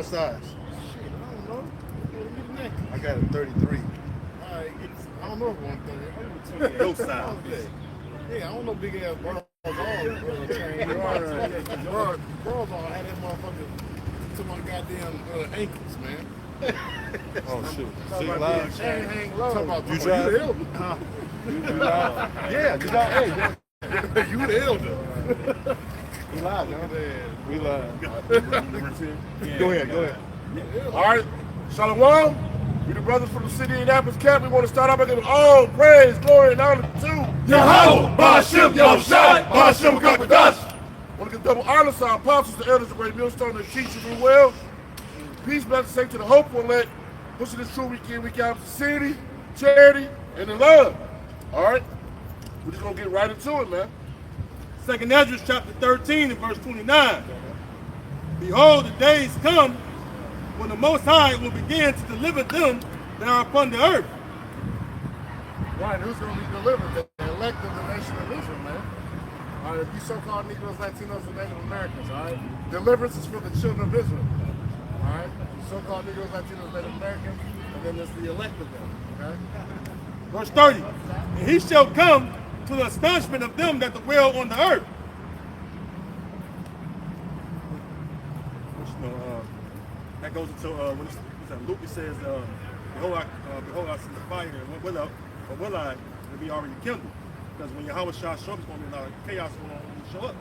What size? Shit, I don't know. I got a 33. Alright, I don't know if 130. No size. Yeah, I don't know big ass bras all chain. Bras all had that motherfucker to my goddamn ankles, man. Oh shit. Talk See, about live. the chain hang low. Talk about You you drive? the elder. You live? Yeah, you live. Hey, You the elder. we live, man. We live. Go ahead. All right, Shalom. We the brothers from the city of Indianapolis camp. We want to start off by giving all praise, glory, and honor to Yahweh, Ba'ashem, Yahushai, Ba'ashem, Kakadash. I want to give double honor to our apostles, the elders, the great millstone, and teachers as well. Peace, blessings, sake to the hopeful, let pushing this true week in, week out, sincerity, charity, and the love. All right, we're just gonna get right into it, man. 2nd Ezra chapter 13 and verse 29. Behold, the days come when the Most High will begin to deliver them that are upon the earth. Right, who's gonna be delivered? The elect of the nation of Israel, man. All right, you so-called Negroes, Latinos, and Native Americans, all right? Deliverance is for the children of Israel. All right, so-called Negroes, Latinos, Native Americans, and then there's the elect of them. Okay. Verse 30. And he shall come to the astonishment of them that dwell on the earth. That goes into when Luke says, behold, I see the fire, and what will I? It'll be already kindled. Because when Yahweh shall show up, there's going to be a lot of chaos going on when he show up.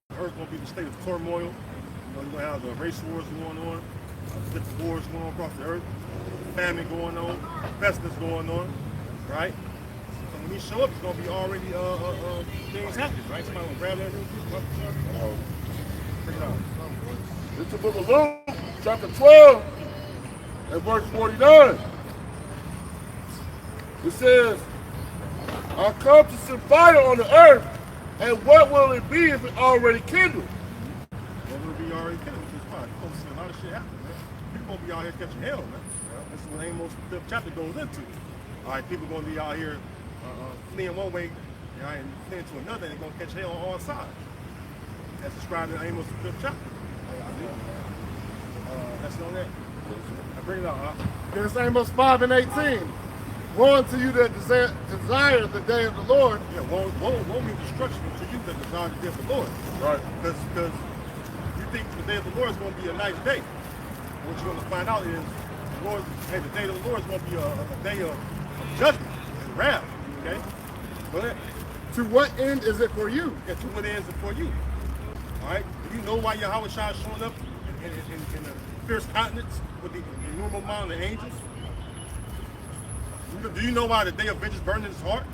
The earth going to be in a state of turmoil. You know, you're going to have the race wars going on, different wars going on across the earth, famine going on, pestilence going on, right? So when he show up, it's going to be already things happening, right? Somebody will grab that real quick. Bring it on. It's the book of Luke, chapter 12, and verse 49. It says, I come to set fire on the earth, and what will it be if it already kindled? What will it be already kindled? Which is fine. You're going to see a lot of shit happen, man. People going to be out here catching hell, man. That's what Amos 5th chapter goes into. All right, people going to be out here fleeing one way, and fleeing to another, and they're going to catch hell on all sides. That's described in Amos 5th chapter. That's on that. I bring it out, huh? It's Amos 5 and 18. Woe unto you that desire the day of the Lord. Yeah, woe means destruction to you that desire the day of the Lord. Right. Because you think the day of the Lord is going to be a nice day. What you're going to find out is the day of the Lord is going to be a day of judgment and wrath. Okay? Go ahead. To what end is it for you? Yeah, to what end is it for you? All right? Do you know why Yahweh Shai is showing up in a fierce countenance with the innumerable amount of angels? Do you know why the day of vengeance burned in his heart?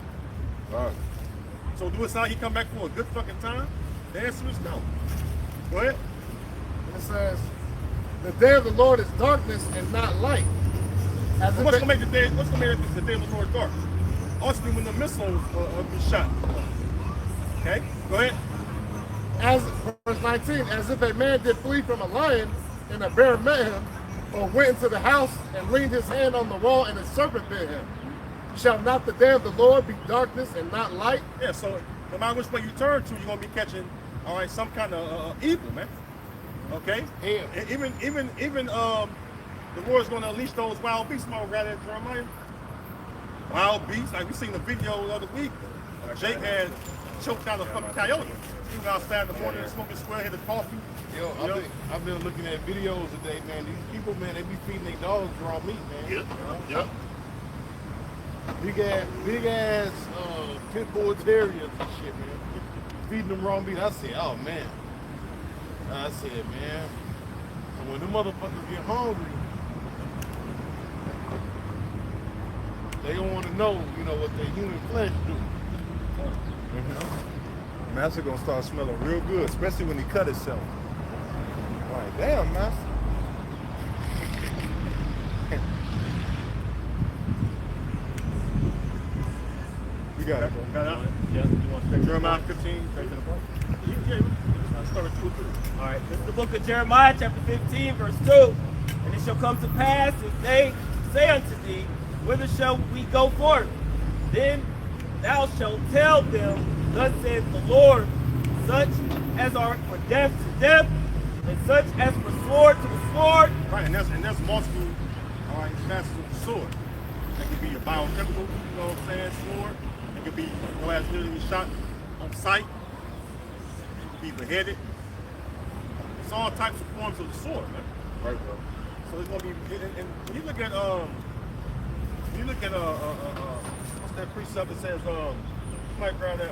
Right. So do it sound he come back for a good fucking time? The answer is no. Go ahead. It says, the day of the Lord is darkness and not light. What's gonna make the day of the Lord dark? Honestly, when the missiles be shot. Okay, go ahead. As verse 19, as if a man did flee from a lion and a bear met him, or went into the house and leaned his hand on the wall and a serpent bit him. Shall not the day of the Lord be darkness and not light? Yeah, so no matter which way you turn to, you're gonna be catching, all right, some kind of evil, man. Okay? Yeah. And even the Lord's gonna unleash those wild beasts. Somebody grab that Jeremiah. Wild beasts, like we seen the video the other week. Jake had choked out a fucking coyote. He was outside in the morning smoking square headed coffee. Yo, I've been looking at videos today, man. These people, man, they be feeding their dogs raw meat, man. Yep. Big ass pit bull terriers and shit, man. Feeding them raw meat. I said, oh man. I said, man. And when them motherfuckers get hungry, they don't want to know, what their human flesh do. Master gonna start smelling real good, especially when he cut himself. Like, damn, Master. You got it, bro. Got it? Yeah. You want to take Jeremiah 15? Yeah. Let's start with 2 3. All right, this is the book of Jeremiah, chapter 15, verse 2. And it shall come to pass, if they say unto thee, whither shall we go forth? Then thou shalt tell them, thus saith the Lord, such as are condemned to death, and such as for sword to the sword. Right, and there's multiple, all right, facets of the sword. It could be a biochemical, you know what I'm saying, sword. It could be, you know, as literally shot on sight. It could be beheaded. It's all types of forms of the sword, man. Right, bro. So it's gonna be, and when you look at what's that precept that says, right around that,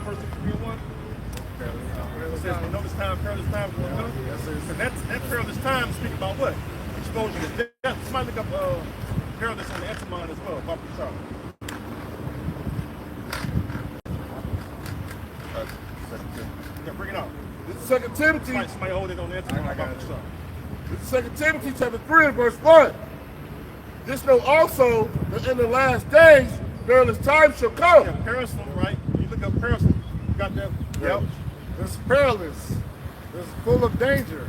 First Timothy 3:1. It says, we know this time, perilous time is going to come. And that perilous time speaks about what? Exposure to death. Somebody look up perilous in the etymon as well, Papa Charles. Yeah, bring it out. This is 2 Timothy. Somebody hold it on the etymon, Papa Charles. This is 2 Timothy chapter 3 and verse 1. This know also that in the last days perilous times shall come. Yeah, perilous, right? When you look up perilous, you got that. Yep. It's perilous. It's full of danger,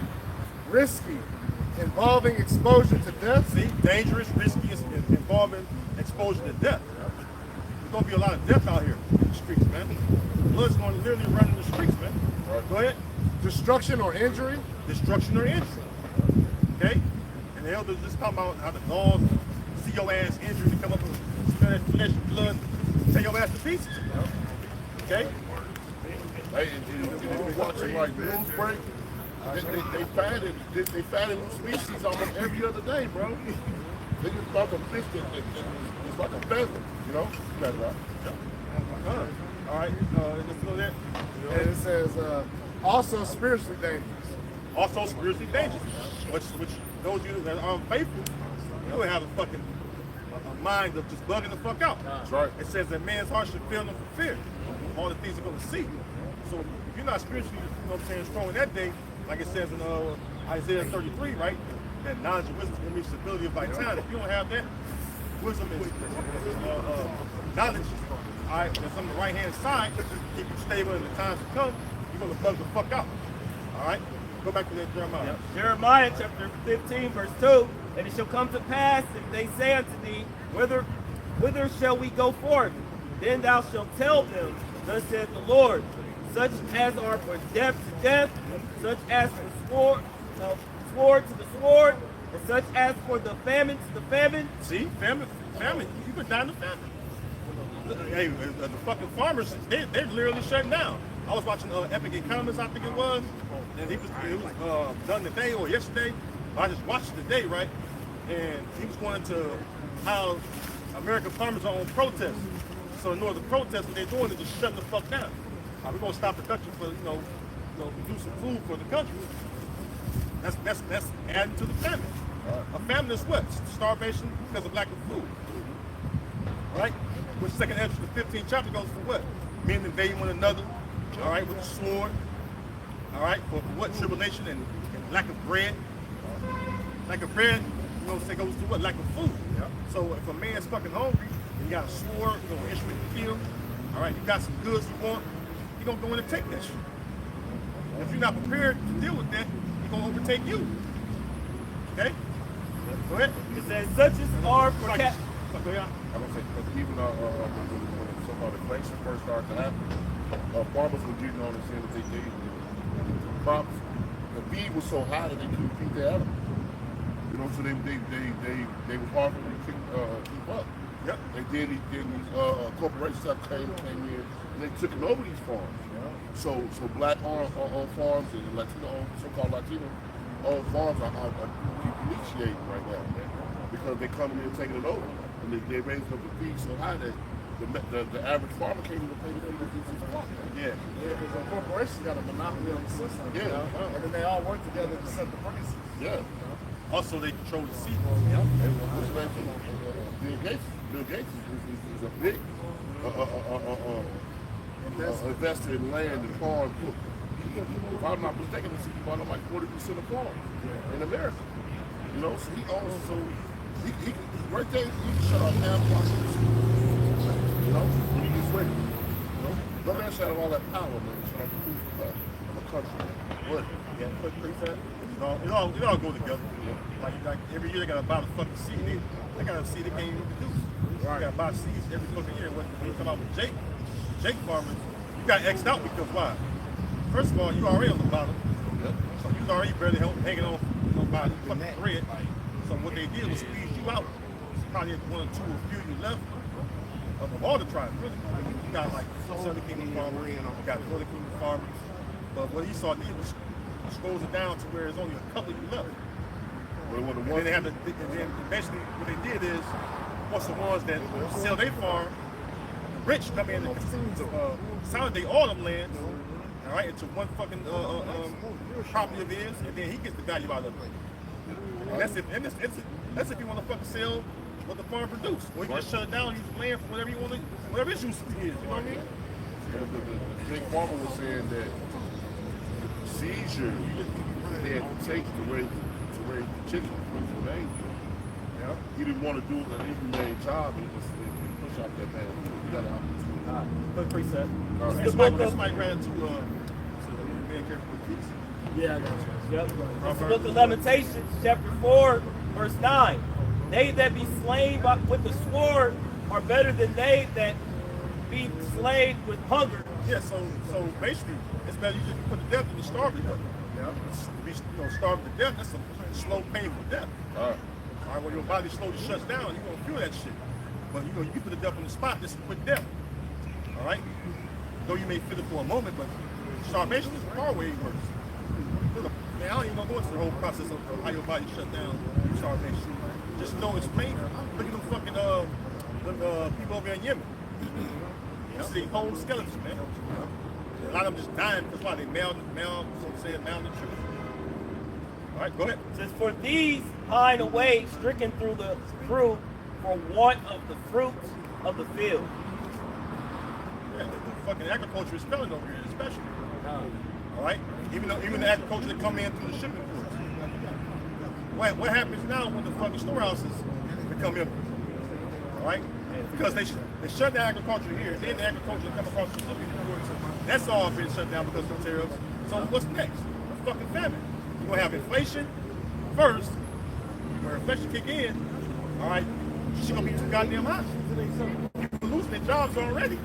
risky, involving exposure to death. See, dangerous, risky, involving exposure to death. There's gonna be a lot of death out here in the streets, man. Blood's gonna literally run in the streets, man. Right. Go ahead. Destruction or injury. Destruction or injury. Okay? And the elders just talking about how the dogs see your ass injured to come up and smell that flesh and blood, take your ass to pieces. Okay? Hey, and you watching like news break, they find new species almost every other day, bro. They just about to fish it's like a feather, you know? That's right. All right, let's go there. And it says, also spiritually dangerous. Also spiritually dangerous, which those of you that are unfaithful, you don't have a mind of just bugging the fuck out. That's right. It says that man's heart should fill them for fear. All the things they're going to see. So if you're not spiritually, you know what I'm saying, strong in that day, like it says in Isaiah 33, right? That knowledge and wisdom can reach stability of vitality. If you don't have that, wisdom is knowledge, all right, that's on the right hand side, keep you stable in the times to come, you're going to bug the fuck out. All right? Go back to that Jeremiah. Yep. Jeremiah chapter 15, verse 2. And it shall come to pass, if they say unto thee, whither shall we go forth? Then thou shalt tell them, thus saith the Lord, such as are for death to death, such as for sword to the sword, and such as for the famine to the famine. See, famine. You could die in the famine. Hey, the fucking farmers, they're literally shutting down. I was watching Epic Economist, I think it was, and it was done today or yesterday. I just watched it today, right? And he was going into how American farmers are on protest. So in order to protest, what they're doing is just shutting the fuck down. We're gonna stop production for produce some food for the country. That's adding to the famine. A famine is what? Starvation because of lack of food. Right? Which second entry, the 15th chapter goes for what? Men invading one another, all right, with the sword, all right, for what? Tribulation and lack of bread. Lack of bread, you know what I'm saying, goes to what? Lack of food. Yeah. So if a man's fucking hungry, and you got a sword, you know, an instrument to kill, all right, you got some goods you want, you're gonna go in and take that shit. If you're not prepared to deal with that, you're gonna overtake you. Okay? Go ahead. It says, such as are for cat. I'm gonna say, because even when some inflation first started to happen, farmers were getting on and saying that the feed was so high that they couldn't feed their animals. You know, so they was hard for them to keep up. Yep. And then these corporations came in and they took over these farms. So black owned farms and Latino, so-called Latino owned farms are depreciating right now because they're coming in and taking it over. And they raised up the feed so high that the average farmer can't even pay them to farm. Yeah. Because the corporations got a monopoly on the system. Yeah. You know? And then they all work together to set the prices. Yeah. Also, they control the sea. Yeah. Bill Gates is a big investor in land and farms. If I'm not mistaken, he bought up like 40% of farms in America. You know, so he owns, so he right there, he can shut off half process. You know, when he gets ready. You know, no man shut off all that power, man. Shut off the food of a country. What? Yeah, quick preset. It all go together. Like every year they gotta buy the fucking seed. They gotta see they can't even produce. Right. They gotta buy seeds every fucking year. When you come out with Jake farmers, You got X'd out because why? First of all, you already on the bottom. So you was already barely hanging on by the fucking thread. So what they did was squeeze you out. Probably one or two or few you left of all the tribes, really. You got like Southern Kingdom farmers, you got Northern Kingdom farmers. But what Esau did was scrolls it down to where there's only a couple you left. And then they have and then basically what they did is once the ones that sell their farm, the rich come in and consolidate all them lands, all right, into one fucking property of his, and then he gets the value out of it. And that's if you want to fucking sell what the farm produced. Or you just shut it down and use the land for whatever you want to, whatever its use is, you know what I mean? The big farmer was saying that seizure they had to take to raise the chicken from the name. Yeah. He didn't want to do it an inhumane job and just push out that man. He got an opportunity. Quick preset. This might ran to being careful with peace. Yeah, I got you. Yep. It's the book of Lamentations, chapter 4, verse 9. They that be slain with the sword are better than they that be slain with hunger. Yeah, so basically, it's better you just put to death than to starve to death. Yeah, starve to death, that's a slow, painful death. All right, when your body slowly shuts down, you're gonna feel that shit. But you put to death on the spot, this is quick death. All right? Though you may feel it for a moment, but starvation is far way worse. Man, I don't even go into the whole process of how your body shut down, starvation. Just know it's painful. Look at them fucking people over in Yemen. You see whole skeletons, man. A lot of them just dying because why? They malnutrition. All right, go ahead. It says, for these pine away, stricken through for want of the fruits of the field. Yeah, the fucking agriculture is failing over here, especially. All right, even the agriculture that come in through the shipping ports. What happens now when the fucking storehouses become empty? All right, because they shut down agriculture here, then the agriculture come across the shipping ports. That's all been shut down because of the tariffs. So what's next? A fucking famine. You're gonna have inflation first. Where inflation kick in, all right, she's gonna be too goddamn high. People losing their jobs already.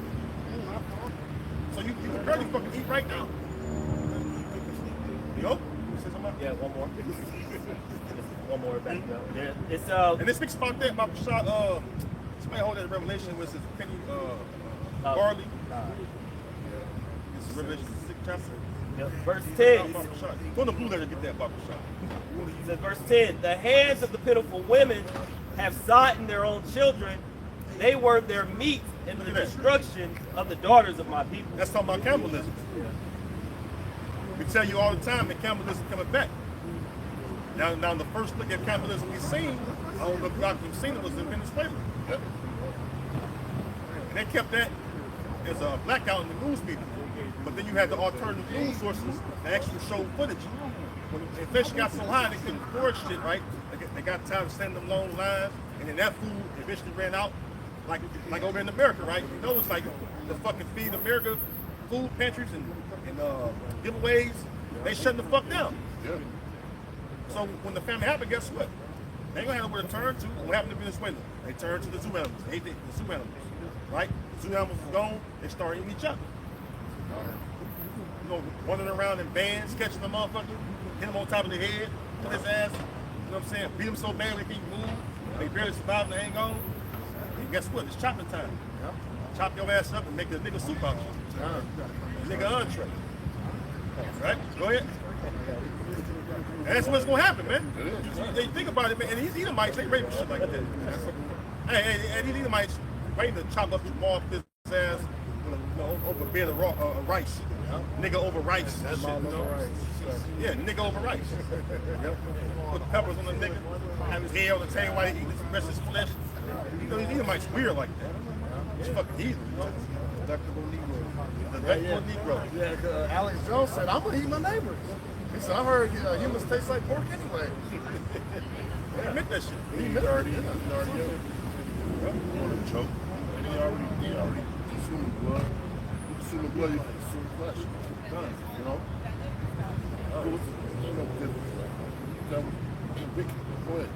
So you can barely fucking eat right now. You know? Yeah, one more. One more back up. Yeah, it's And this speaks about that. My shot. Somebody hold that Revelation with his penny barley. It's Revelation 6th chapter. Yep. Verse 10. Go to the blue letter to get that Bible shot. It says, verse 10. The hands of the pitiful women have sought in their own children. They were their meat in the destruction of the daughters of my people. That's talking about cannibalism. We tell you all the time that cannibalism is coming back. Now the first look at cannibalism we've seen, I don't know if you've seen it, was in Venezuela. Yep. And they kept that as a blackout in the news media. But then you had the alternative news sources that actually showed footage. When the inflation got so high, they couldn't afford shit, right? They got tired of standing them long lines, and then that food eventually ran out, like over in America, right? You know, it's like the fucking Feed America food pantries and giveaways, they shutting the fuck down. Yeah. So when the famine happened, guess what? They ain't gonna have nowhere to turn to. What happened to Venezuela? They turned to the zoo animals. They ate the zoo animals, right? The zoo animals was gone. They started eating each other. You know, running around in bands, catching the motherfucker, hit him on top of the head, put his ass. You know what I'm saying? Beat him so bad they can't move. They barely survived and they ain't gone. And guess what? It's chopping time. Chop your ass up and make a nigga soup out of you. Nigga entree. Right? Go ahead. And that's what's gonna happen, man. They think about it, man. And these Edomites, they rape shit like that. Hey, these Edomites waiting to chop up his ball, his ass, over a bed of rice. Nigga over rice. That shit, you know? Yeah, nigga over rice. Put peppers on the nigga, have his hair on the table while he eats the rest of his flesh. You know, these Edomites weird like that. It's fucking heathen, you know? Deductible Negro. Yeah, Alex Jones said, I'm gonna eat my neighbors. He said, I heard humans taste like pork anyway. He admit that shit. He already choke. And he already consumed blood. You consume the blood, you consume the flesh. You know? Go ahead.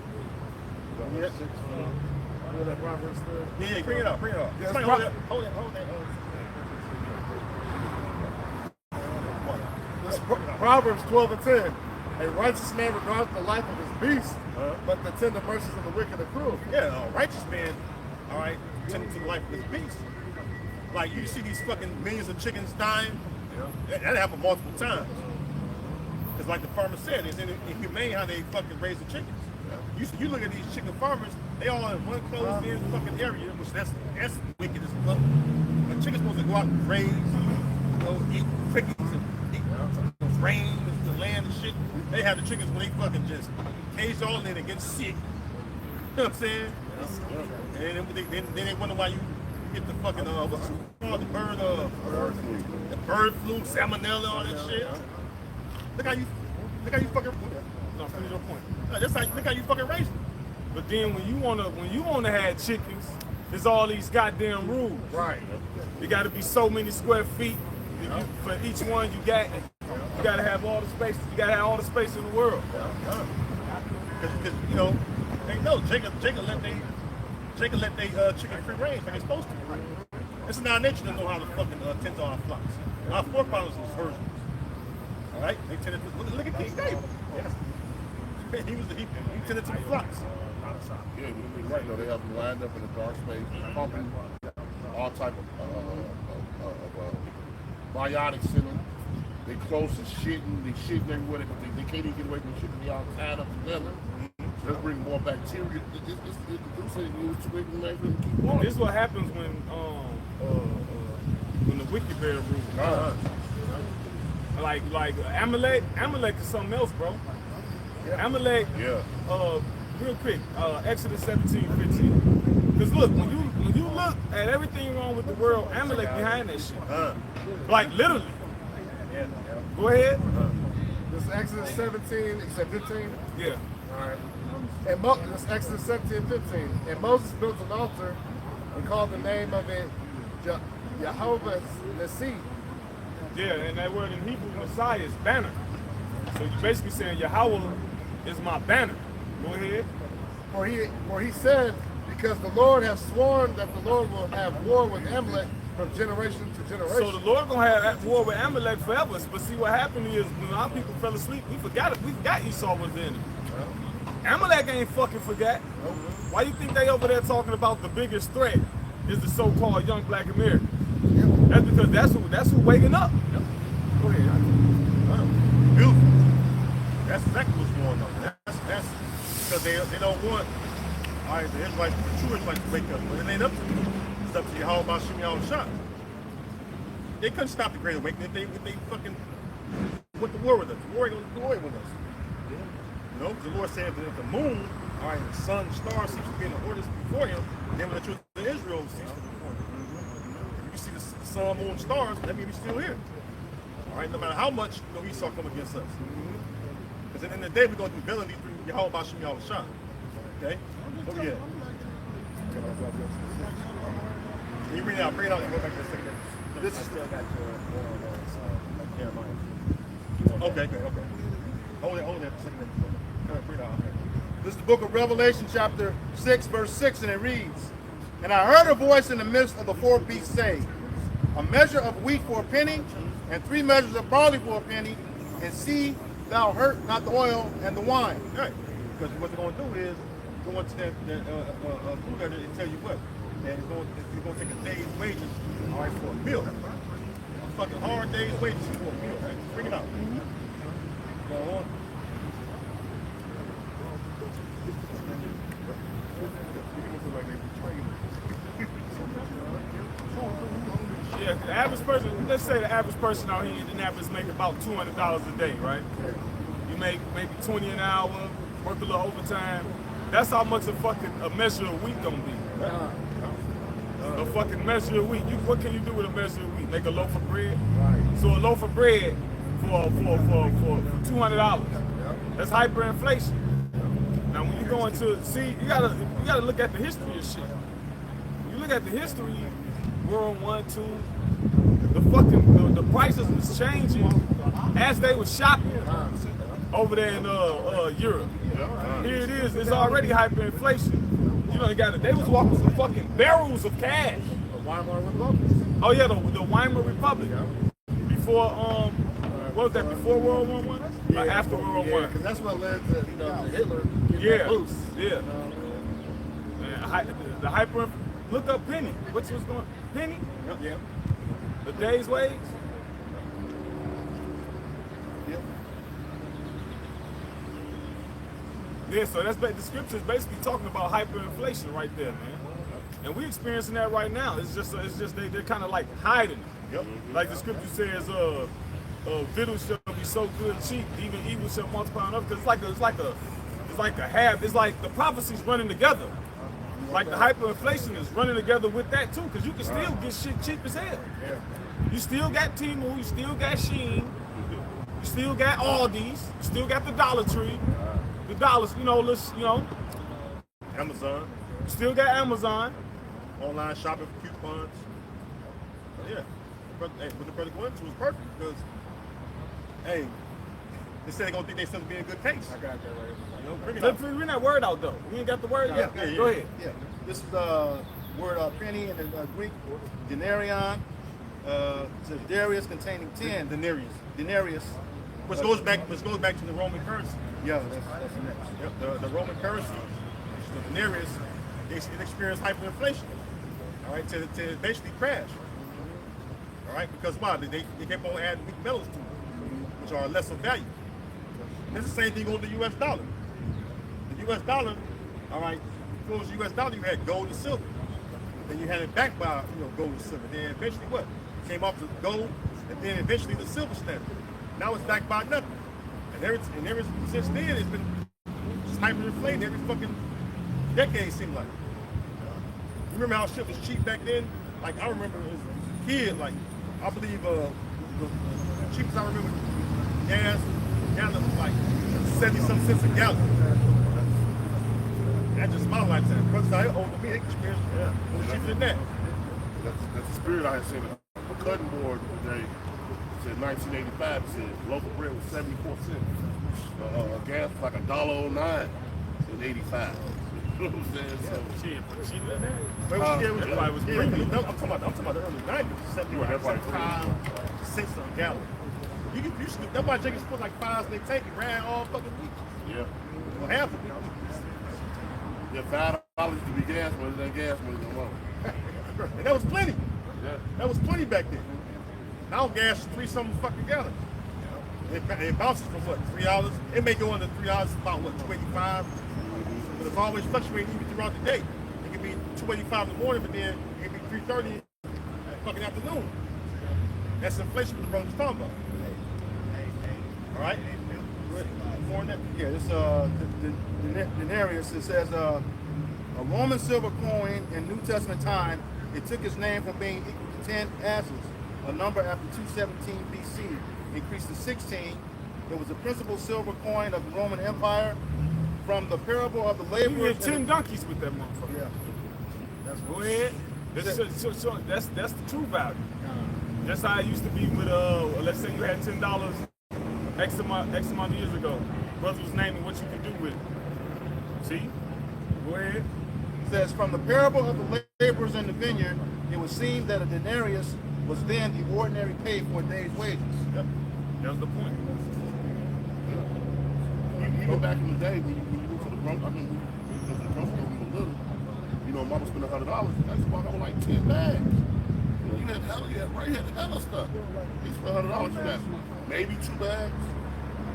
Yeah, bring it up. Yeah, Somebody hold that. Proverbs 12:10. A righteous man regards the life of his beast, but the tender mercies of the wicked are cruel. Yeah, a righteous man, all right, tending to the life of his beast. Like, you see these fucking millions of chickens dying, that happened multiple times. Because like the farmer said, it's inhumane how they fucking raise the chickens. You look at these chicken farmers, they all in one closed-in fucking area, which that's wicked as fuck. But chickens supposed to go out and graze, eat crickets and eat grain, the land and shit. They have the chickens when they fucking just cage all in and get sick. You know what I'm saying? And then they wonder why you get the fucking what's it called, the bird flu, salmonella, all that shit. Look how you fucking. No, finish your point. Look how you fucking raise them. But then when you wanna have chickens, there's all these goddamn rules. Right. You got to be so many square feet for each one. You got to have all the space. You got to have all the space in the world. Because you know, they know Jacob let they chicken free range like they supposed to. It's in our nature to know how to fucking tend to our flocks. Our forefathers was virgins. All right, they tended to look at King David. Yes. he tended to the flocks. Yeah, you're right. No, they have them lined up in a dark space, pumping all type of biotics in them. They close to shitting. They shitting everywhere. They can't even get away from shitting. They all tied up together. Let's bring more bacteria. This is what happens when the wicked bear rule. Like Amalek is something else, bro. Amalek. Yeah. Real quick, Exodus 17:15. Because look, when you look at everything wrong with the world, Amalek behind that shit. Like literally. Go ahead. This is Exodus 17, you said 15? Yeah. All right. And this is Exodus 17:15. And Moses built an altar and called the name of it Jehovah Nissi. Yeah, and that word in Hebrew, Messiah, is banner. So you're basically saying Yahweh is my banner. Go ahead. For he said, because the Lord has sworn that the Lord will have war with Amalek from generation to generation. So the Lord gonna have war with Amalek forever. But see what happened is when our people fell asleep, we forgot Esau was the enemy. Amalek ain't fucking forgot. Why you think they over there talking about the biggest threat is the so-called young black American? That's because that's who waking up. Go ahead. Beautiful. That's exactly what's going on. That's because they don't want the Israelites, the true Israelites to wake up. But it ain't up to them. It's up to you. How about shooting y'all shot? They couldn't stop the Great Awakening if they fucking went to war with us. War ain't gonna go with us. You know, the Lord said that if the moon, the sun, the stars seems to be in the orders before him, then when the children of Israel seems to be before him. If you see the sun, moon, stars, that means we're still here. All right, no matter how much Esau come against us. Because at the end of the day, we're going to do villainy through Yahweh Bashim Yahweh Shah. Okay? Over here. Can you read it out? Bring it out and go back to the second. This is still got your Okay. Hold it for a second. Bring it out. This is the book of Revelation, chapter 6, verse 6, and it reads, And I heard a voice in the midst of the four beasts say, A measure of wheat for a penny, and 3 measures of barley for a penny, and see thou hurt not the oil and the wine. Right. Because what they're going to do is go into that food letter and tell you what. And it's going to take a day's wages, for a meal. A fucking hard day's wages for a meal. Right? Bring it out. Go on. Yeah, the average person, let's say the average person out here in Indianapolis make about $200 a day, right? You make maybe 20 an hour, work a little overtime. That's how much a measure of wheat gonna be. A fucking measure of wheat. What can you do with a measure of wheat? Make a loaf of bread? Right. So a loaf of bread for $200. That's hyperinflation. Now when you go into you gotta look at the history of shit. When you look at the history, World War I, the prices was changing as they was shopping over there in Europe. Here it is. It's already hyperinflation. You know, they was walking some fucking barrels of cash. The Weimar Republic. Oh yeah, the Weimar Republic. Before What was that, before World War I? Or after World War I? Because that's what led to, you know, Hitler getting Yeah, that loose. yeah. The hyper, look up penny. What's going, penny? Yeah. The day's wage? Yep. Yeah, so that's the scripture's basically talking about hyperinflation right there, man. And we're experiencing that right now. It's just they're kind of like hiding it. Yep. Like the scripture says, victuals shall be so good and cheap, even evil shall multiply enough. Because it's like the prophecy's running together. Like the hyperinflation is running together with that too, because you can still get shit cheap as hell. Yeah. You still got Temu, you still got Shein, you still got Aldi's, you still got the Dollar Tree, the dollars, Amazon, you still got Amazon. online shopping for coupons. Yeah. But the brother going to was perfect because, hey, they said they're gonna think they still be in a good case. I got that right. Bring it Let's up. bring that word out though. We ain't got the word yet. Yeah, Go ahead. Yeah. This is the word penny in the Greek, denarion. Says Darius containing 10. Denarius. Which goes back to the Roman currency. Yeah, that's the next. Yep, the Roman currency, the denarius, it experienced hyperinflation. All right, to basically crash. All right, because why? They kept on adding weak metals to it, which are lesser value. It's the same thing on the U.S. dollar. The U.S. dollar, all right, if it was the U.S. dollar, you had gold and silver. Then you had it backed by gold and silver. Then eventually what? Came off the gold, and then eventually the silver standard. Now it's backed by nothing. And ever since then, it's been just hyperinflating every fucking decade, seemed like. You remember how shit was cheap back then? Like, I remember as a kid, like, I believe the cheapest I remember gas gallon was like 70-some cents a gallon. That's just my lifetime. Brothers out here older than me, they experience more cheaper than that. That's the spirit I had seen a cutting board today. Said 1985, it said local bread was 74 cents. Gas was like $1.09 in 85. You know what I'm saying? So, Shit, cheaper than that. But That's why it was I'm talking about the early 90s, 75 cents a gallon. That's why Jenkins put like 5 in their tank and ran all fucking week. yeah. Well, half of it. Yeah, $5 to be gas money, that gas money no more. And that was plenty. Yeah. That was plenty back then. Now gas is 3-something fucking gallon. It bounces from what, $3? It may go under $3 about what, $2.85. But it's always fluctuating even throughout the day. It could be $2.85 in the morning, but then it could be $3.30 in the fucking afternoon. That's inflation the brother's talking about. All right? More than that. Yeah, this denarius. It says a Roman silver coin in New Testament time. It took its name from being equal to 10 asses, a number after 217 BC, increased to 16. It was the principal silver coin of the Roman Empire. From the parable of the You laborers. get 10 donkeys with that motherfucker. Yeah. Go ahead. That's the true value. That's how it used to be with let's say you had $10 X amount of years ago. Brother was naming what you can do with it. See? Go ahead. It says, from the parable of the laborers in the vineyard, it was seen that a denarius was then the ordinary pay for a day's wages. Yep. That was the point. Even back in the day, when you go to the Bronx, I mean, we went to the Bronx when we were little. You know, mama spent $100. I used to walk out with like 10 bags. You know, you had hella stuff. You spent $100, you got maybe 2 bags.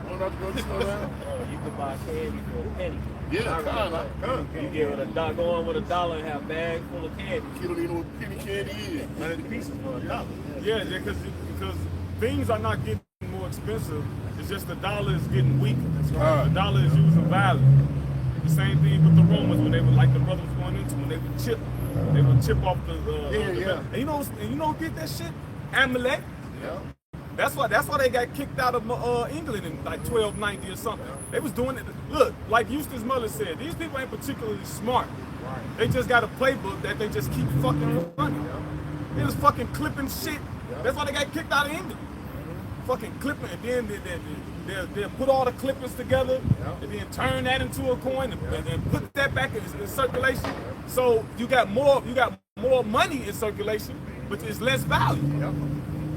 Going out to go to the store. You could buy candy for a penny. Yeah, kind of. You get with go on with $1 and have a bag full of candy. You don't even know what penny candy is. 100 pieces for $1. Yeah, because things are not getting more expensive. It's just the dollar is getting weaker. The dollar is losing value. The same thing with the Romans when they were like the brothers going into when they would chip off the And you know who did that shit? Amalek. Yeah. That's why they got kicked out of England in like 1290 or something. They was doing it. Look, like Eustace Muller said, these people ain't particularly smart. Right. They just got a playbook that they just keep fucking running. They was fucking clipping shit. That's why they got kicked out of England. Fucking clipping, and then they'll put all the clippings together, and then turn that into a coin, and put that back in circulation. So you got more money in circulation, but it's less value.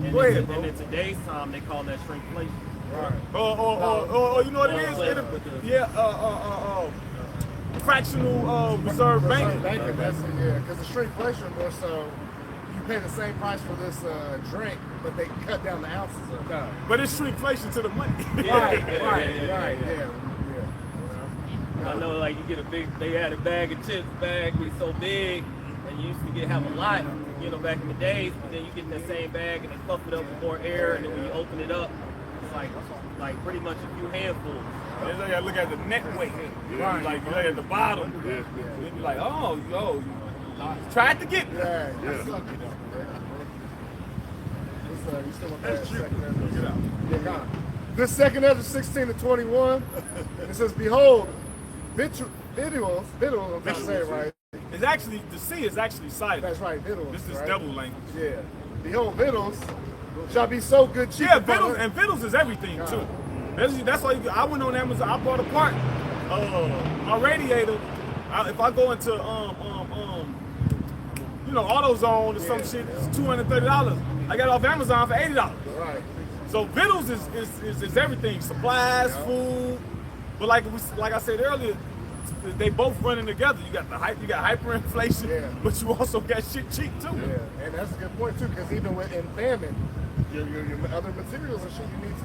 And Go ahead, bro. And in today's time, they call that shrinkflation. Right. Or you know what it is? Fractional reserve banking. Banking, that's it, yeah. Because the shrinkflation more so, you pay the same price for this drink, but they cut down the ounces of it. But it's shrinkflation to the money. Right, yeah. I know, like you get they had a bag of chips, bag was so big, and you used to have a lot, back in the days. But then you get that same bag and they puff it up with more air, and then when you open it up, it's like pretty much a few handfuls. You gotta look at the net weight. Right. Like you look at the bottom. Yeah. You'd be like, oh, tried to get me. Yeah. You still want that second Ezra? Get out. This second Ezra 16-21, it says, behold, victuals, I'm trying to say it right. It's actually, the C is actually silent. That's right, victuals. This is right? double language. Yeah. Behold, victuals shall be so good cheap. Yeah, victuals is everything too. That's why I went on Amazon. I bought a part, my radiator. If I go into AutoZone or some shit, it's $230. I got it off Amazon for $80. Right. So victuals is everything, supplies, food. But like I said earlier, they both running together. You got hyperinflation, but you also got shit cheap too. Yeah, and that's a good point too, because even in famine, your other materials and shit you need to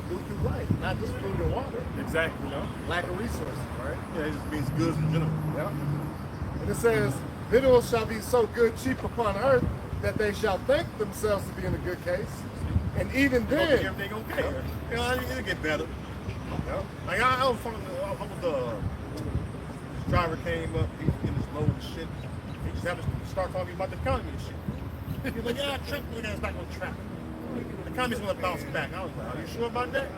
move through life, not just food and water. Exactly. Lack of resources, right? Yeah, it just means goods in general. Yeah. And it says, victuals shall be so good cheap upon earth that they shall think themselves to be in a good case. And even Don't then, think everything okay. It'll get better. Like I was talking to the driver came up, he was getting his load and shit. He just had to start talking about the economy and shit. He was like, yeah, traffic, we're back on track. The economy's gonna bounce back. I was like, are you sure about that?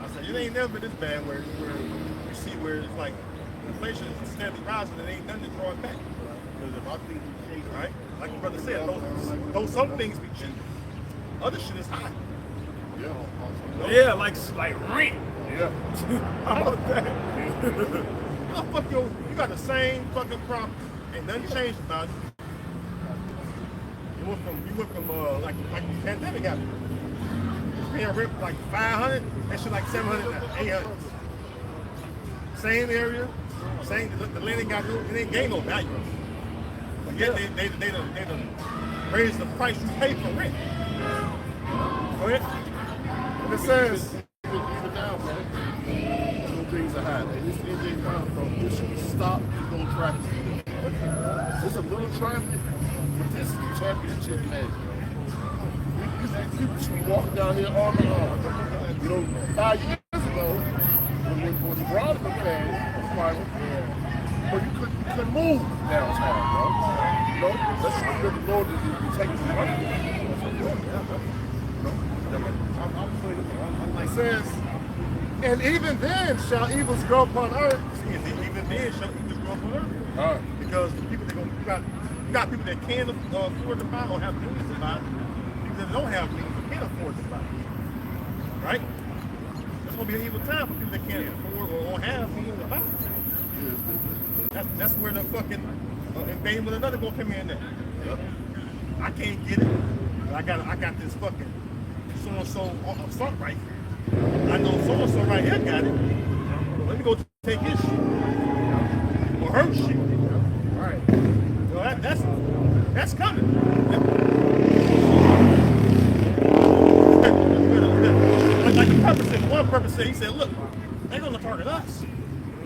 I said, it ain't never been this bad where you see where it's like inflation is steadily rising and there ain't nothing to draw it back. Because if I think we change, right? Like your brother said, though some things be cheap, other shit is high. Yeah, like rent. Yeah. How about that? You got the same fucking crop, ain't nothing changed about it. You went from like the pandemic happened. Paying rent like $500, that shit like $700, $800. Same area, the land it ain't gain no value. But yet they done raised the price you pay for rent. Go ahead. and it says, Even now, man, some things are happening. And this NJ Brown, this should stop and go traffic. It's a little traffic, but this is the championship match. People should be walking down here arm in arm. 5 years ago, when the Veronica came, but you couldn't move downtown, bro. Let's just let the Lord take the money. it says, and even then shall evils grow upon earth. Even then, shall evils grow upon earth. Because the people you got people that can afford to buy or have means to buy. People that don't have means can't afford to buy. Right? It's gonna be an evil time for people that can't afford or have means to buy. That's where the fucking invading with another gonna come in there. I can't get it. I got this fucking so and so assault right here. I know so and so right here got it. Let me go take his shit or her shit. Right. Well, that's coming. Like the purpose said, one purpose said, he said, look, they're gonna target us.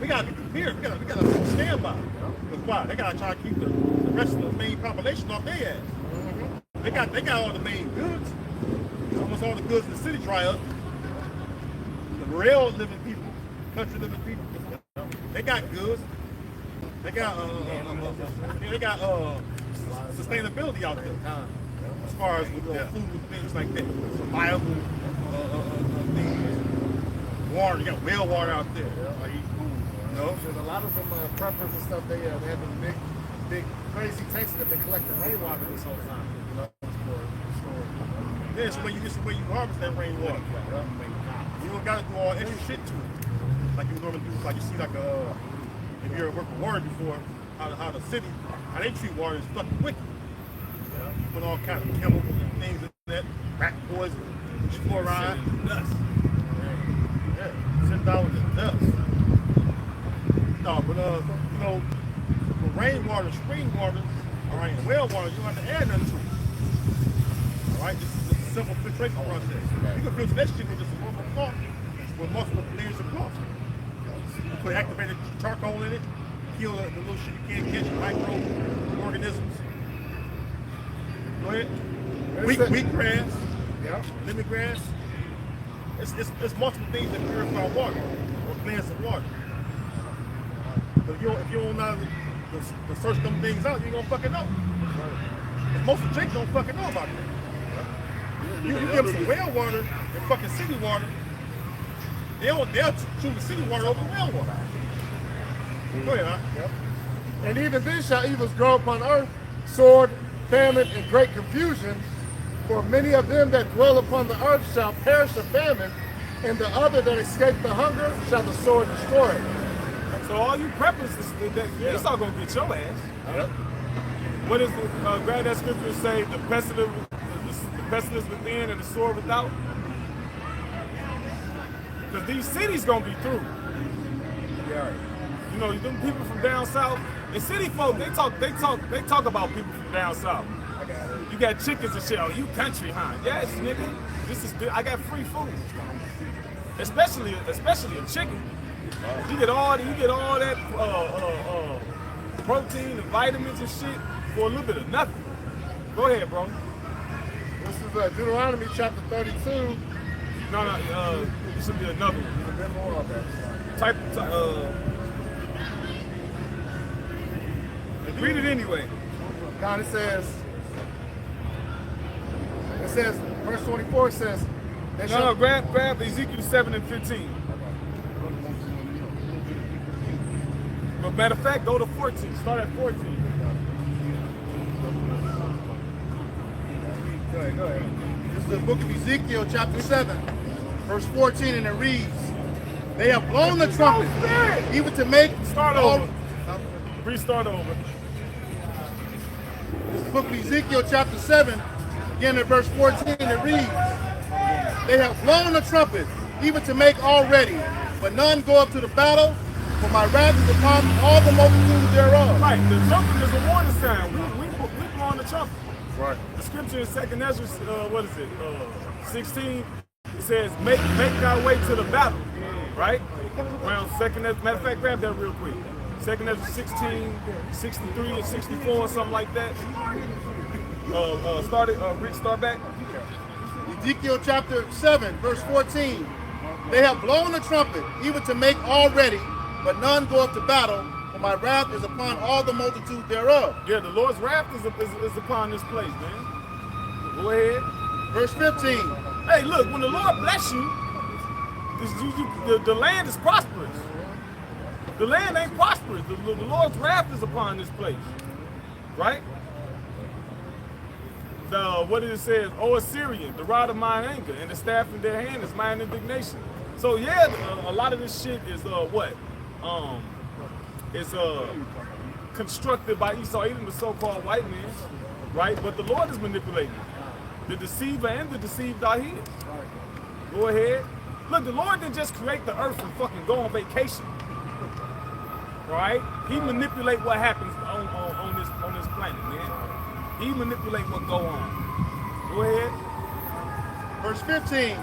We gotta be prepared. We gotta stand by. Because why? They gotta try to keep the rest of the main population off their ass. They got all the main goods. Almost all the goods in the city dry up. The real living people, country living people, they got goods. They got sustainability out there. As far as with food and things like that. Viable things. Water, you got well water out there. There's a lot of them preppers and stuff. They have these big crazy tanks that they collect the rainwater this whole time. Yeah, it's the way you harvest that rainwater. You don't gotta do all extra shit to it. Like you normally do, like you see if you ever worked with water before, how the city, how they treat water is fucking wicked. put all kinds of chemicals and things in that, crack poison, fluoride, nuts. Yeah, $10 is nuts. No, but you know, for rainwater, spring water, all right, and well water, you don't have to add nothing to it. All right, this is just a simple filtration process. You can filter that shit with just a normal cloth with multiple layers of cloth. You put activated charcoal in it, kill the little shit you can't catch, microorganisms. Go ahead. Wheatgrass, lemongrass. It's multiple things that purify water or cleanse the water. But if you don't know to search them things out, you ain't gonna fucking know. Most of the chicks don't fucking know about that. You give them some well water and fucking city water, they'll choose the city water over well water. Go ahead, huh? And even these shall evils grow upon earth, sword, famine, and great confusion. For many of them that dwell upon the earth shall perish of famine, and the other that escape the hunger shall the sword destroy. So all you preppers, it's not gonna get your ass. Yep. What is the grab that scripture and say? The pestilence within and the sword without. Because these cities gonna be through. Yeah. You know, them people from down south, and city folk, they talk about people from down south. I got it. You got chickens and shit. Oh, you country, huh? Yes, nigga. I got free food. Especially a chicken. You get all that protein and vitamins and shit for a little bit of nothing. Go ahead, bro. This is Deuteronomy chapter 32. No, it should be another one. Type. Read it anyway. God, it says, verse 24 says, No, grab Ezekiel 7 and 15. But matter of fact, go to 14. Start at 14. Go ahead. This is the book of Ezekiel chapter 7, verse 14, and it reads, they have blown the trumpet, even to make... Start over. Restart over. This is the book of Ezekiel chapter 7, again at verse 14, it reads, they have blown the trumpet, even to make all ready, but none go up to the battle, for my wrath is upon all the multitude thereof. Right, the trumpet is a warning sign. We blowing the trumpet. Right. The scripture in 2nd Ezra, 16, it says, make thy way to the battle. Right? Around 2nd Ezra, matter of fact, grab that real quick. 2nd Ezra 16, 63 and 64 or something like that. Rick, start back. Ezekiel chapter 7, verse 14. They have blown the trumpet, even to make all ready, but none go up to battle, for my wrath is upon all the multitude thereof. Yeah, the Lord's wrath is upon this place, man. Go ahead. Verse 15. Hey, look, when the Lord bless you, the land is prosperous. The land ain't prosperous. The Lord's wrath is upon this place. Right? What did it say? O Assyrian, the rod of mine anger, and the staff in their hand is mine indignation. So yeah, a lot of this shit is constructed by Esau, even the so-called white man, right? But the Lord is manipulating. The deceiver and the deceived are his. Go ahead. Look, the Lord didn't just create the earth and fucking go on vacation. Right? He manipulate what happens on this planet, man. He manipulate what go on. Go ahead. Verse 15.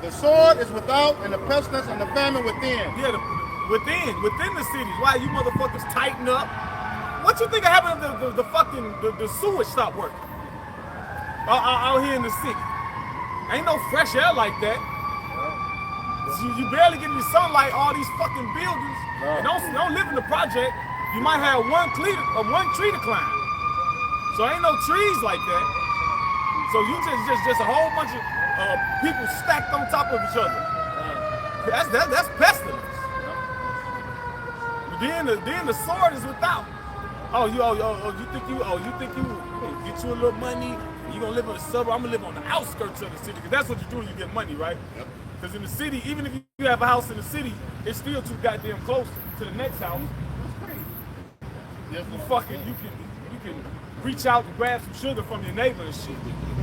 The sword is without, and the pestilence and the famine within. Yeah, within the cities. Why you motherfuckers tighten up? What you think happened if the sewage stopped working? Out here in the city. Ain't no fresh air like that. You barely get any sunlight, all these fucking buildings. And don't live in the project. You might have one tree to climb. So ain't no trees like that. So you just a whole bunch of people stacked on top of each other. That's pestilence. Then the sword is without. You think you get you a little money, you gonna live in a suburb, I'm gonna live on the outskirts of the city, because that's what you do when you get money, right? Yep. Because in the city, even if you have a house in the city, it's still too goddamn close to the next house. You can reach out and grab some sugar from your neighbor and shit.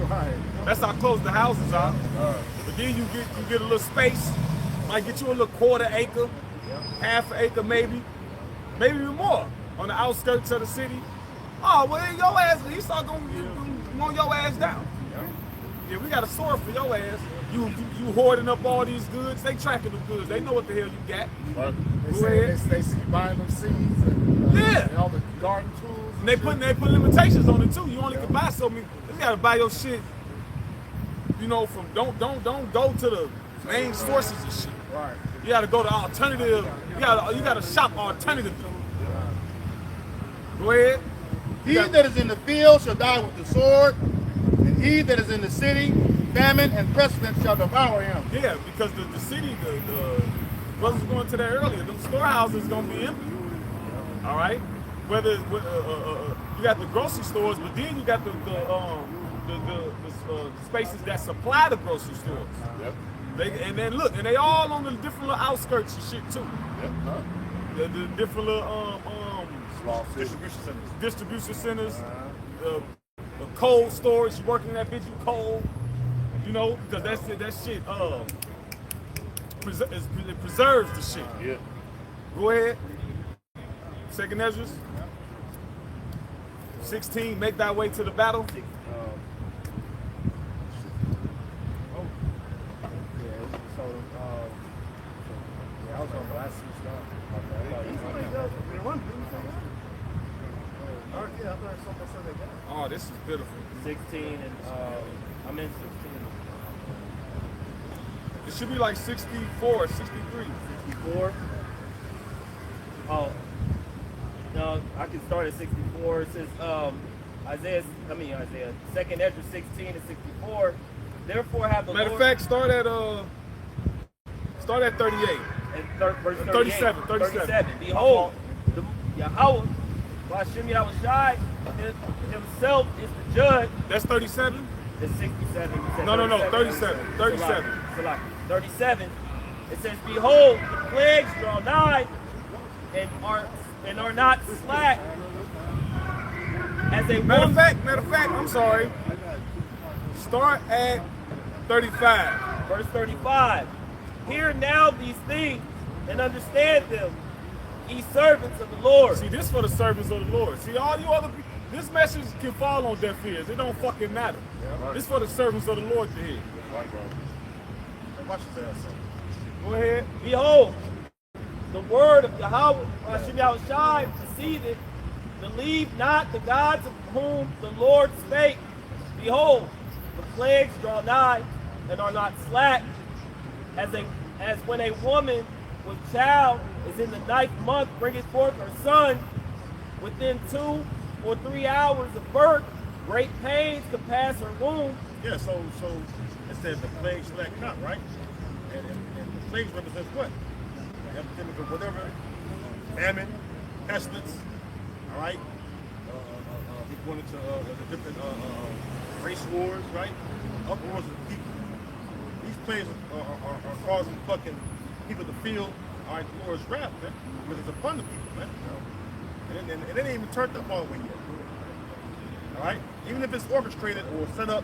Right. That's how close the houses are. But then you get a little space, might get you a little quarter acre, half an acre maybe even more on the outskirts of the city. Oh, well, then your ass, he start going to mow your ass down. Yeah, we got a sword for your ass. You hoarding up all these goods. They tracking the goods. They know what the hell you got. Right. Go ahead. They see you buying them seeds and Yeah. all the garden tools. And they put limitations on it too. You only can buy so many. You gotta buy your shit. You know, from don't go to the main sources of shit. Right. You gotta go to alternative. You gotta shop alternatively. Go ahead. He that is in the field shall die with the sword, and he that is in the city, famine and pestilence shall devour him. Yeah, because the city, the brothers was going to that earlier. The storehouses gonna be empty. All right. Whether you got the grocery stores, but then you got the spaces that supply the grocery stores. Yep. And then look, and they all on the different little outskirts and shit too. Yep. Huh? The different little Small city. distribution centers, the cold storage. You working in that bitch, you cold. You know, because that shit it preserves the shit. Yeah. Go ahead. Second Ezra's. 16, make thy way to the battle. I was gonna buy some stuff. Yeah, I thought someone said they got it. Oh, this is pitiful. 16 and I'm in 16. It should be like 64, 63. 64. Oh, no, I can start at 64. It says Isaiah, 2nd Ezra 16 and 64. Therefore have the Matter of Lord... fact, start at 38. And verse 37. Behold, the Yahweh, Hashem Yahushai, himself is the judge. That's 37? It's 67. No, 37. 37. 37. It says, behold, the plagues draw nigh and are not slack. As a Matter of woman, fact, I'm sorry. Start at 35. verse 35. Hear now these things and understand them, ye servants of the Lord. See, this for the servants of the Lord. See, all you other people, this message can fall on deaf ears. It don't fucking matter. This for the servants of the Lord to hear. Watch his ass. Go ahead. Behold, the word of Yahweh, Hashem Yahushai, proceeded. Believe not the gods of whom the Lord spake. Behold, the plagues draw nigh and are not slack, as when a woman with child is in the 9th month bringeth forth her son. Within 2 or 3 hours of birth, great pains compass her womb. Yeah, so it says the plague slack not, right? And the plagues represents what? Epidemic of whatever, famine, pestilence, all right? We're going into the different race wars, right? Uproars of people. These plagues are causing fucking people to feel, all right, the Lord's wrath, man, because it's upon the people, man. And it ain't even turned up all the way yet. All right? Even if it's orchestrated or set up,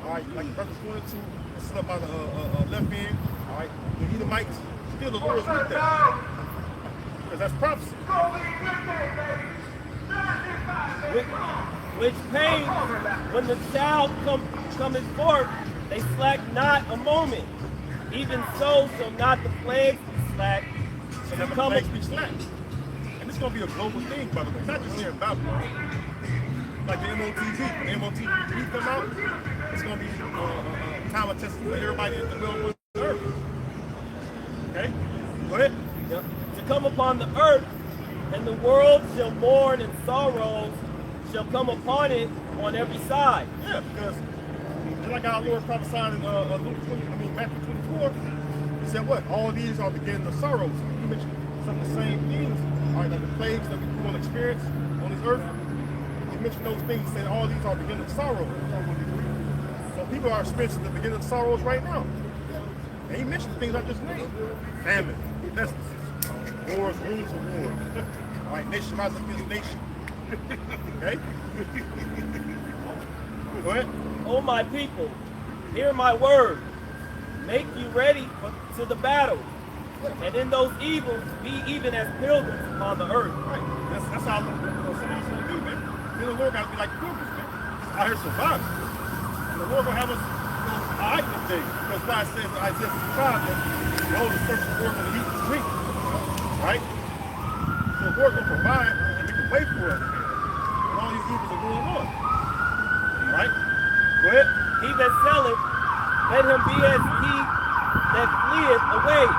all right, like Brothers 1 and 2, it's set up by the left end, all right, the Edomites, still the Lord's with that. Because that's prophecy. Which pains, when the child cometh forth, they slack not a moment. Even so shall not the plagues be slack. And the plagues be slack. And it's going to be a global thing, by the way. It's not just here in Babylon. Like the MOTV. When the MOTV come out, it's going to be time of testing for everybody in the world on the earth. Okay? Go ahead. Yep. To come upon the earth, and the world shall mourn, and sorrows shall come upon it on every side. Yeah, because just like our Lord prophesied in Matthew 24, he said what? All these are beginning of sorrows. He mentioned some of the same things, all right, like the plagues that we will experience on this earth. He mentioned those things, saying all these are beginning of sorrows. So people are experiencing the beginning of sorrows right now. And he mentioned things I just named. Famine, pestilence, wars, rumors of war. All right, nation rises against nation. Okay? Go ahead. O my people, hear my word. Make you ready to the battle. And in those evils, be even as pilgrims upon the earth. Right. That's how somebody's going to be, man. Then the Lord got to be like pilgrims, man. Out here surviving. And the Lord going to have us all right this day. Because God says in Isaiah 55 that the Holy Spirit is working to eat and drink. Right? So the Lord going to provide and make a way for us. And all these evils are going on. Right? Go ahead. He that selleth, let him be as he that fleeth away.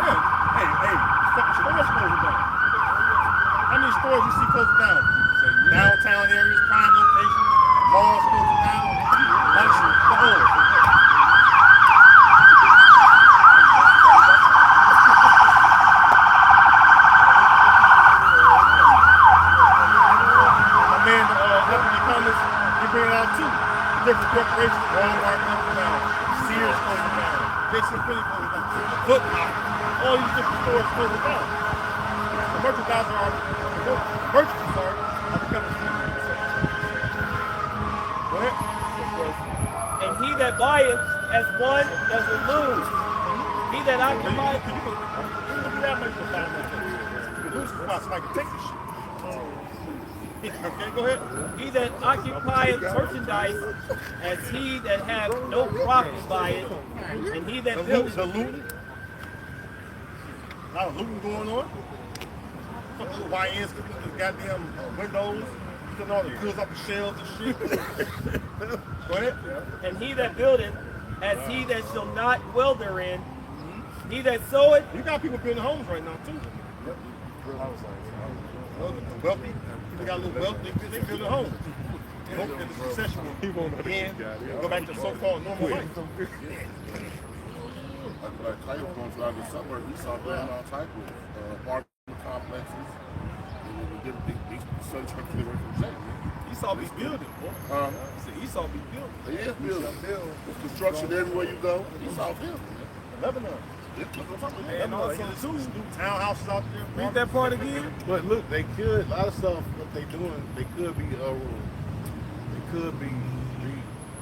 Hey, stores closing down. How many stores you see closing down? Downtown areas, prime locations, malls closing down. The whole. My man, Anthony Thomas, he bring it out too. Different corporations, Walmart closing down, Sears closing down, Jason Philly closing down, Foot Locker. All these different stores closing down. The merchandise are becoming Go ahead. And he that buyeth as one doesn't lose. He that occupieth. Okay, go ahead. He that occupieth merchandise as he that hath no profit by it. And he that buildeth. The looting. A lot of looting going on. Fucking little YNs looking at the goddamn windows, putting all the goods off the shelves and shit. Go ahead. And he that buildeth as he that shall not dwell therein. He that soweth. You got people building homes right now too. The wealthy, people got a little wealth, they building homes. Hope that the recession will end, go back to so-called normal life. Like Tyler going throughout the suburbs, we saw doing all type of apartment complexes. And we did big sun trucks they were from Jake. Esau be building, boy. Esau be building. They is building. There's construction everywhere you go. Esau building. Lebanon. And also, too, New townhouses out there. read that part again. But look, they could, a lot of stuff, what they doing, they could be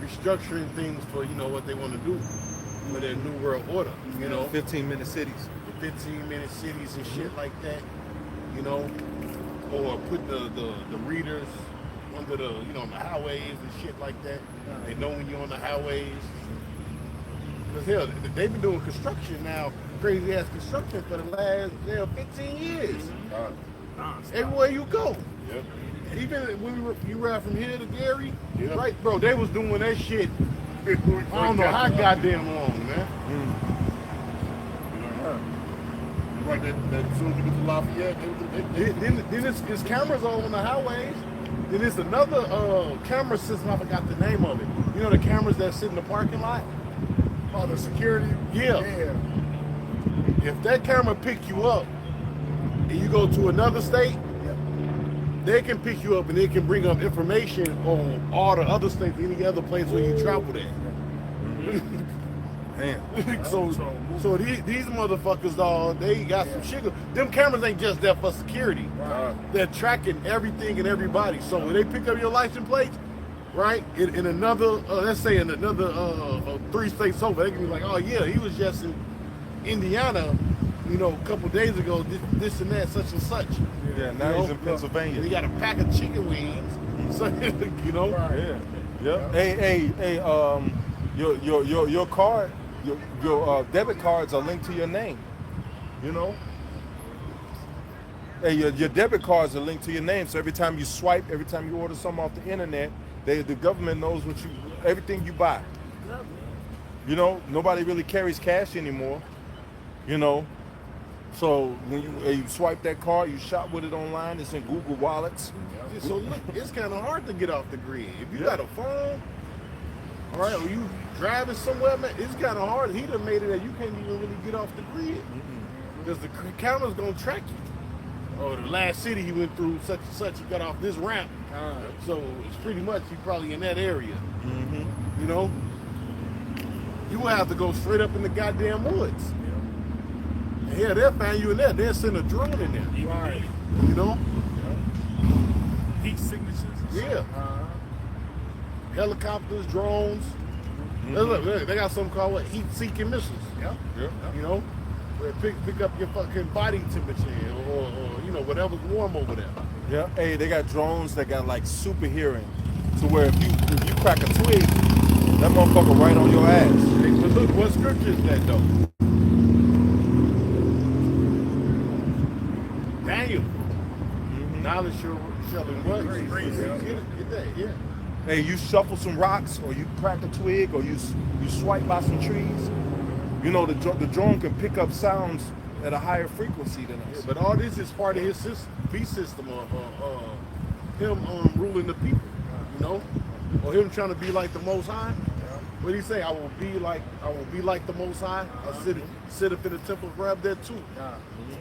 restructuring things for, you know, what they want to do with their new world order, you know. 15-minute cities. 15-minute cities and shit like that, you know, or put the readers under the, you know, on the highways and shit like that. They know when you're on the highways. Because hell, they've been doing construction now, crazy ass construction for the last 15 years. Everywhere you go. Yep. Even when you ride from here to Gary, Yep. right, bro, they was doing that shit. I don't know how goddamn long, man. Right, that as soon as you get to Lafayette, Then it's cameras all on the highways. Then there's another camera system, I forgot the name of it. You know the cameras that sit in the parking lot? Oh, the security? Yeah. If that camera pick you up and you go to another state, they can pick you up and they can bring up information on all the other states, any other place where you traveled at. Damn. So these motherfuckers, dog, they got some shit. Them cameras ain't just there for security. They're tracking everything and everybody. So when they pick up your license plates, right, in another, let's say in another 3 states over, they can be like, oh yeah, he was just in Indiana, you know, a couple days ago, this and that, such and such. Yeah, now he's in Pennsylvania. And he got a pack of chicken wings. So, you know. Yeah. Hey, your card, your debit cards are linked to your name. You know. Hey, your debit cards are linked to your name. So every time you swipe, every time you order something off the internet, the government knows everything you buy. You know, nobody really carries cash anymore. You know. So when you swipe that card, you shop with it online. It's in Google Wallets. So look, it's kind of hard to get off the grid. If you got a phone, all right, or you driving somewhere, man, it's kind of hard. He done made it that you can't even really get off the grid because the camera's gonna track you. Oh, the last city he went through, such and such, he got off this ramp. So it's pretty much he probably in that area. You know, you will have to go straight up in the goddamn woods. Yeah, they'll find you in there. They'll send a drone in there. Right. You know? He heat signatures. And shit. Yeah. Helicopters, drones. Look, they got something called what? Heat-seeking missiles. Yeah. You know, where pick up your fucking body temperature or you know whatever's warm over there. Yeah. Hey, they got drones that got like super hearing, to where if you crack a twig, that motherfucker right on your ass. Hey, but look, what scripture is that though? Daniel. Knowledge shall in what? Get that, yeah. Hey, you shuffle some rocks, or you crack a twig, or you swipe by some trees. You know, the drone can pick up sounds at a higher frequency than us. Yeah, but all this is part of his beast system of him ruling the people, you know, or him trying to be like the Most High. What did he say? I will be like the Most High. I sit up in the temple, grab that too.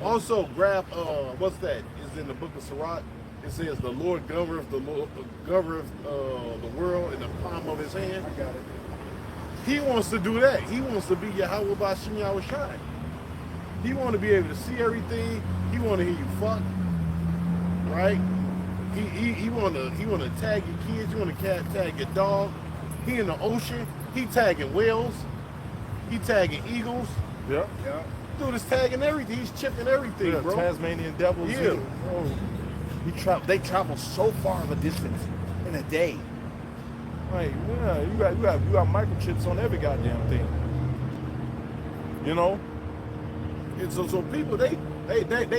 Also grab what's that? It's in the book of Sirach. It says the Lord governeth the world in the palm of his hand. I got it. He wants to do that. He wants to be Yahweh Bashim Yahushai. He want to be able to see everything. He want to hear you fuck, right? He want to tag your kids. You want to tag your dog. He in the ocean. He tagging whales. He tagging eagles. Yeah. Dude is tagging everything. He's chipping everything, Yeah, bro. Tasmanian devils. Yeah. They travel so far of a distance in a day. Like, yeah, you got microchips on every goddamn thing. You know? And so people they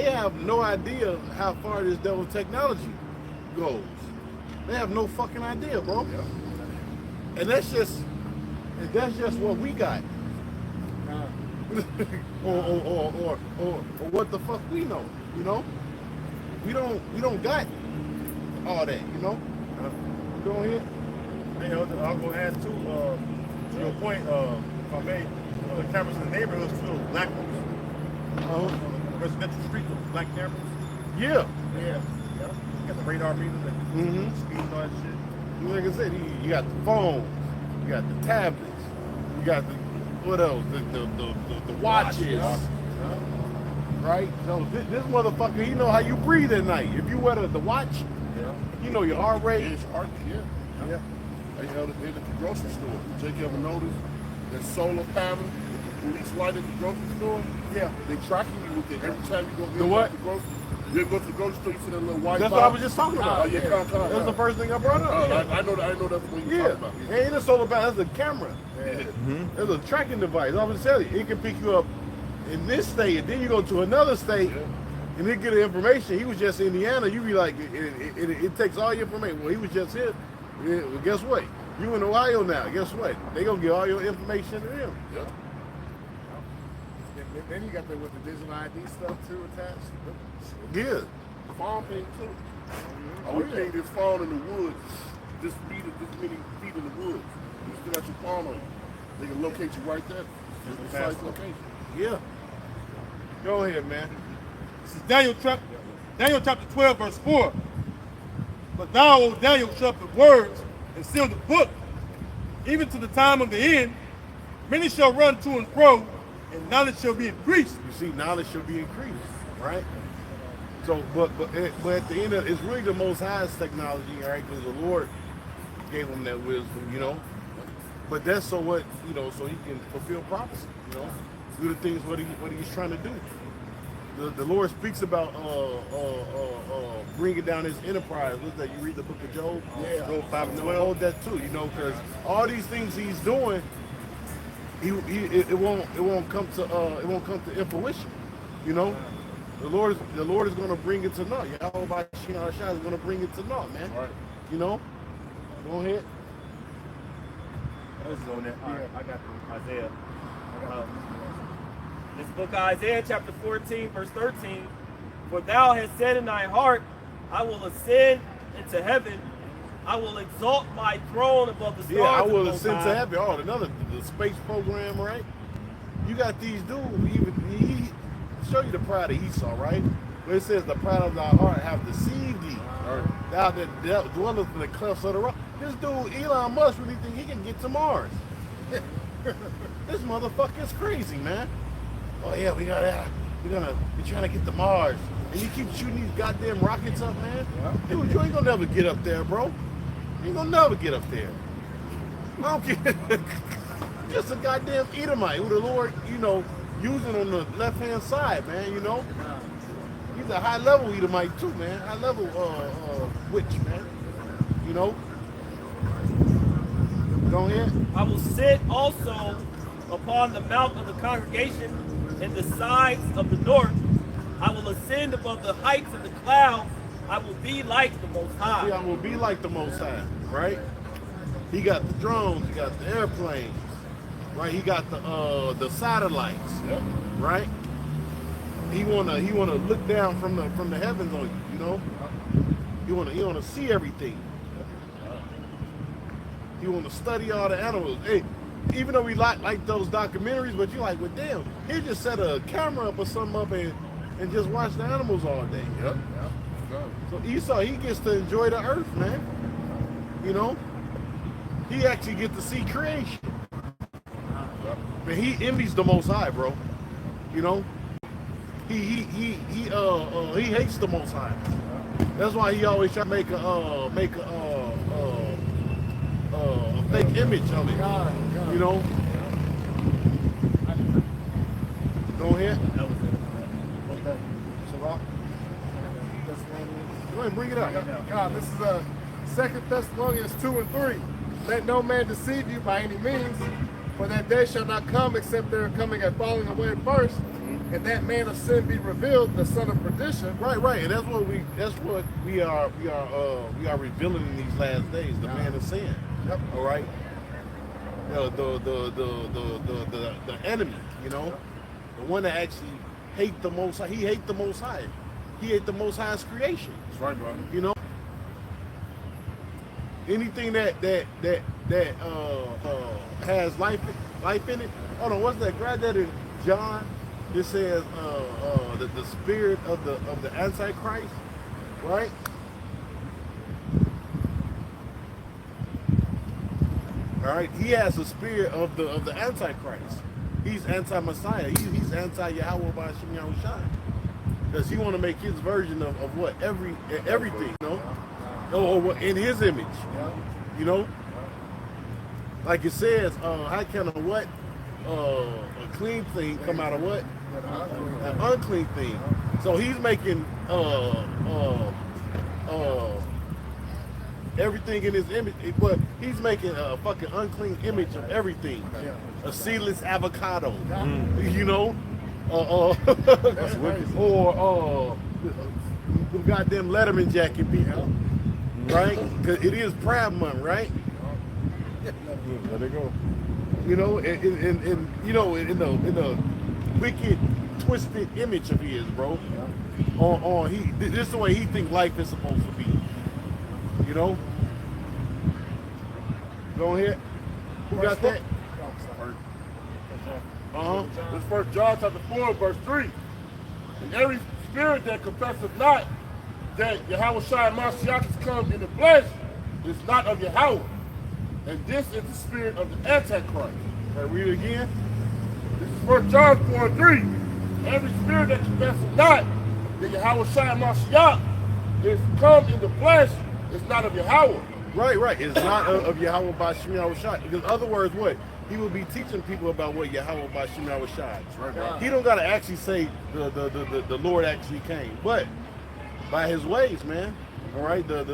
have no idea how far this devil technology goes. They have no fucking idea, bro. And that's just what we got. or what the fuck we know, you know? We don't got all that, you know? Go ahead. Hey, I'll go add too, to your point, if I may, the cameras in the neighborhoods too, those black ones. Residential street, those black cameras. Yeah. Yeah. You got the radar meters and speed and all that shit. Like I said, you got the phones, you got the tablets, you got the what else? The watches. Right? So this motherfucker, he know how you breathe at night. If you wear the watch, you know your heart rate. It's hard, yeah. They held it at the grocery store. Jake, you ever notice that solar panel, when each light at the grocery store? Yeah. They tracking you with it every time you go The what? to the grocery. You go to the grocery store, you see that little white That's box? what I was just talking about. Oh, yeah, That's the first thing I brought up. I know that's what you're talking about. It ain't a solar panel, that's a camera. It's a tracking device. I'm gonna tell you, it can pick you up in this state, and then you go to another state, and they get the information. He was just in Indiana. You be like, it takes all your information. Well, he was just here. Yeah, well, guess what? You in Ohio now. Guess what? They gonna get all your information to him. Yeah. Then you got the with the digital ID stuff too attached. Yeah. Farm ping too. We ping this phone in the woods. This many feet in the woods. You still got your phone on you. They can locate you right there. It's a precise location. Yeah. Go ahead, man. This is Daniel chapter 12, verse 4. But thou, O Daniel, shut the words and seal the book, even to the time of the end. Many shall run to and fro, and knowledge shall be increased. You see, knowledge should be increased, right? So, but at the end of it's really the Most High's technology, right? Because the Lord gave him that wisdom, you know. But that's so what you know, so he can fulfill prophecy, you know, do the things what he's trying to do. The Lord speaks about bringing down his enterprise. Look at that. You read the book of Job. Yeah. Job 5:12. Hold that too, you know, because all these things he's doing, it won't come to fruition, you know. The Lord is going to bring it to naught. Yahweh Bashim Yahushai is going to bring it to naught, man. Right. You know. Go ahead. This is on there. All right, I got Isaiah. This book of Isaiah, chapter 14, verse 13. For thou hast said in thy heart, I will ascend into heaven. I will exalt my throne above the stars. Yeah, I of will the Most ascend to High. heaven. Oh, the space program, right? You got these dudes. He show you the pride of Esau, right? Where it says the pride of thy heart have deceived thee. Thou that dwelleth in the clefts of the rock. This dude, Elon Musk, really think he can get to Mars. This motherfucker is crazy, man. Oh yeah, we gotta You're trying to get to Mars. And you keep shooting these goddamn rockets up, man. Dude, you ain't gonna never get up there, bro. You ain't gonna never get up there. I don't care. Just a goddamn Edomite who the Lord, using on the left-hand side, man, He's a high-level Edomite too, man. High-level witch, man. Go ahead. I will sit also upon the mount of the congregation in the sides of the north. I will ascend above the heights of the clouds. I will be like the Most High. Yeah, I will be like the Most High, right? He got the drones, he got the airplanes, right? He got the satellites, right? He wanna look down from the heavens on you, He wanna see everything. He wanna study all the animals. Hey, even though we like those documentaries, but you're like, well, damn, he just set a camera up or something up and just watch the animals all day. Yep. So Esau, he gets to enjoy the earth, man. He actually gets to see creation. But he envies the Most High, bro. He hates the Most High. That's why he always try to make a fake image of it. Go ahead. Okay. Shabbat. Go ahead, bring it up. God, this is 2 Thessalonians 2 and 3. Let no man deceive you by any means, for that day shall not come except there are coming and falling away first, and that man of sin be revealed, the son of perdition. Right, and that's what we are revealing in these last days, the man of sin. Yep. All right. The enemy, the one that actually hate the Most High. He hate the Most High. He hate the Most High's creation. That's right, brother. Anything that has life in it. Hold on, what's that? Grab that in John. It says the spirit of the Antichrist, right? All right, he has the spirit of the Antichrist. He's anti-Messiah. He's anti-Yahweh by Shem Yahushai. Because he want to make his version of what? Everything, or in his image, Like it says, how can a clean thing come out of what? An unclean thing. So he's making everything in his image, but he's making a fucking unclean image of everything. A seedless avocado, That's wicked. or the goddamn Letterman jacket people, right? Because it is Pride Month, right? There they go. In the wicked, twisted image of his, bro. This is the way he think life is supposed to be. Go ahead. Who got that? This First John chapter 4, verse 3. And every spirit that confesseth not that Yahweh Shai Mashiach has come in the flesh is not of Yahweh. And this is the spirit of the Antichrist. Can I read it again? This is 1 John 4 and 3. Every spirit that confesseth not that Yahweh Shai Mashiach is come in the flesh is not of Yahweh. Right. It's not of Yahweh by Shem Yahushai. In other words, what? He will be teaching people about what Yahweh by Shem Yahushai. Right. He don't got to actually say the Lord actually came. But by his ways, man. All right? The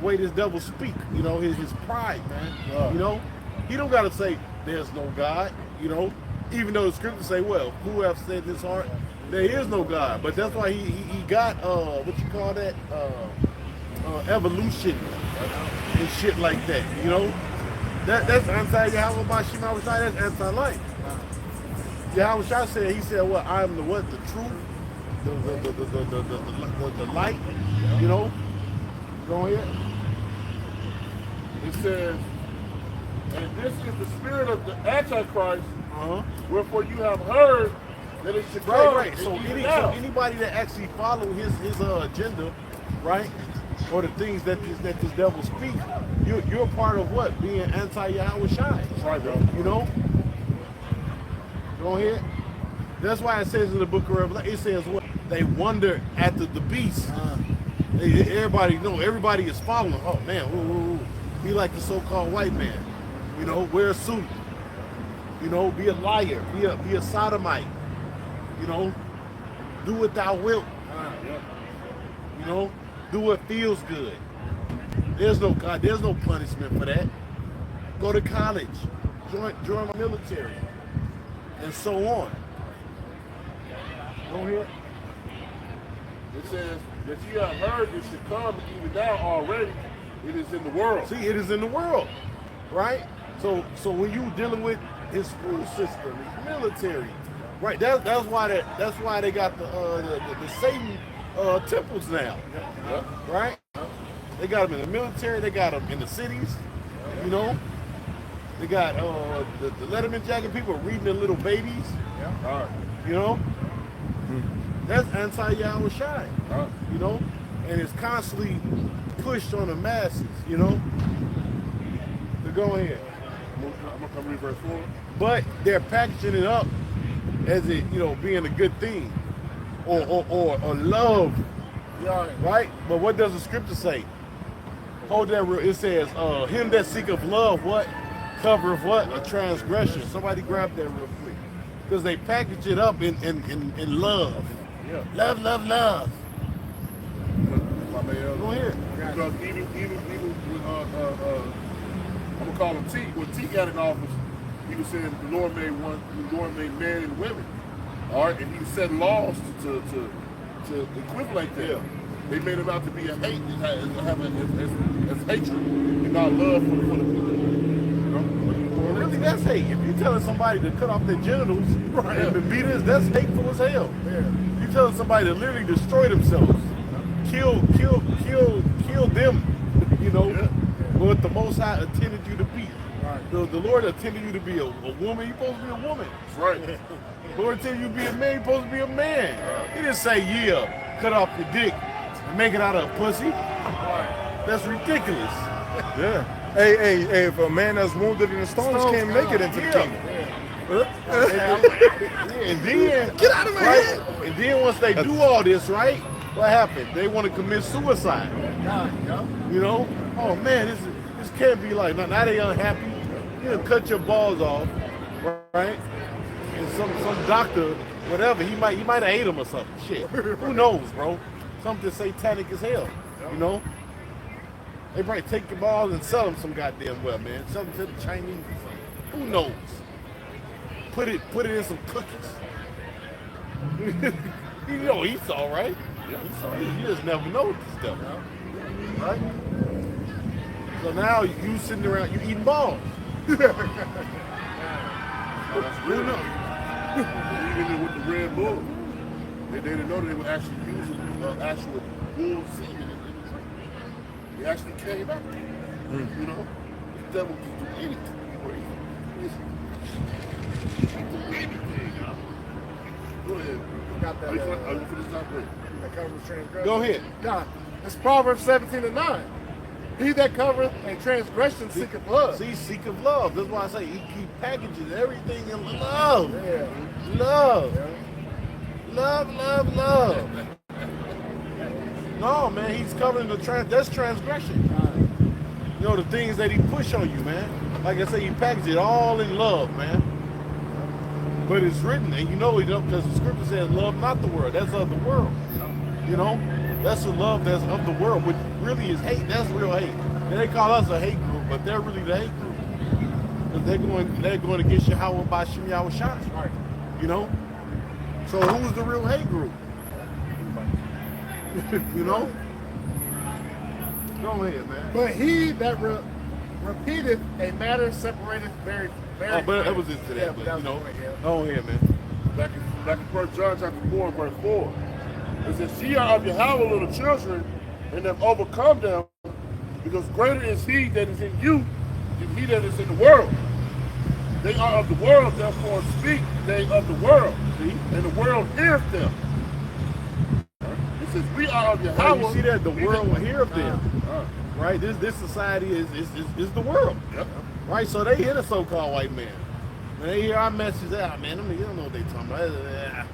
way this devil speak, his pride, man. He don't got to say there's no God, even though the scriptures say, well, who have said in his heart there is no God. But that's why he got what you call that evolution and shit like that. That's anti-Yahweh by Shem Yahushai. That's anti-life. Yahushua said, he said, well, I am the what? The truth, the light. Go ahead. It says, and this is the spirit of the Antichrist, wherefore you have heard that it should come. Right. So anybody that actually follow his agenda, right, or the things that this devil speaks, you're part of what? Being anti-Yahweh Shai. Right, bro. Go ahead. That's why it says in the book of Revelation, it says what? They wonder at the beast. Everybody is following. Oh man, be like the so-called white man. You know, wear a suit. You know, be a liar. Be a sodomite. You know, do what thou wilt. You know, do what feels good. There's no God. There's no punishment for that. Go to college, join the military, and so on. Go ahead. It says that you have heard this should come, even now already, it is in the world. See, it is in the world, right? So when you dealing with his school system, his military, right? That's why they got the Satan temples now, right? They got them in the military. They got them in the cities. You know, they got the Letterman jacket people reading their little babies. You know. That's anti-Yahweh Shai, you know, and it's constantly pushed on the masses, you know. So go ahead. I'm gonna come read verse 4. But they're packaging it up as it, you know, being a good thing, or love, right? But what does the scripture say? Hold that real. It says, "Him that seeketh love, what covereth what? A transgression." Somebody grab that real quick, because they package it up in love. Yeah. Love. My man, Go ahead. Because even with, I'm gonna call him T. When T got in office, he was saying the Lord made men and women. All right, and he set laws to equivalent that. Yeah. They made him out to be a hate, as hatred, and not love for the people. Well, really, that's hate. If you're telling somebody to cut off their genitals and to beat us, that's hateful as hell. Yeah. You're telling somebody to literally destroy themselves, kill them. You know, what the Most High intended you to be. Right. The Lord intended you to be a woman. You're supposed to be a woman. That's right. The Lord intended you to be a man. You're supposed to be a man. He didn't say, cut off your dick and make it out of a pussy. That's ridiculous. Yeah. Hey, if a man that's wounded in the stones can't make it into the kingdom. And then get out of my head. And then once they do all this, right? What happened? They want to commit suicide. You know? Oh man, this can't be like now they unhappy. You know, cut your balls off, right? And some doctor, whatever, he might have ate him or something. Shit. Who knows, bro? Something satanic as hell. You know? They probably take your balls and sell them some goddamn well, man. Sell them to the Chinese or something. Who knows? Put it in some cookies. You know Esau, right? You just never know this stuff, right? So now you sitting around, you eating balls. Who knows? Even with the Red Bull, they didn't know they were actually using actual bull semen. They actually came out. You know, the devil can do anything. Go ahead. Got that. Are you finished not great? That covers transgression. Go ahead. God, it's Proverbs 17:9. He that covereth a transgression seeketh love. See, seek of love. That's why I say he packages everything in love. Yeah. Love. Yeah. Love. No, man, he's covering that's transgression. You know, the things that he push on you, man. Like I say, he packages it all in love, man. But it's written, and you know, because the scripture says, love not the world. That's of the world. You know? That's the love that's of the world, which really is hate. That's real hate. And they call us a hate group, but they're really the hate group. Because they're going against Yahweh by Shem Yahweh Shai. Right. You know? So who's the real hate group? You know? Go ahead, man. But he that repeateth a matter separated very. Oh, but that was into that, but you know. Go ahead, man. Back in 1 John chapter 4, verse 4. It says, ye are of Yahweh little children, and have overcome them, because greater is he that is in you than he that is in the world. They are of the world, therefore speak they of the world. See? And the world heareth them. It says, we are of Yahweh. You see that the world will hear of them. Right? This society is the world. Yep. Right? So they hear the so-called white man. When they hear our message out, man, them niggas don't know what they talking about.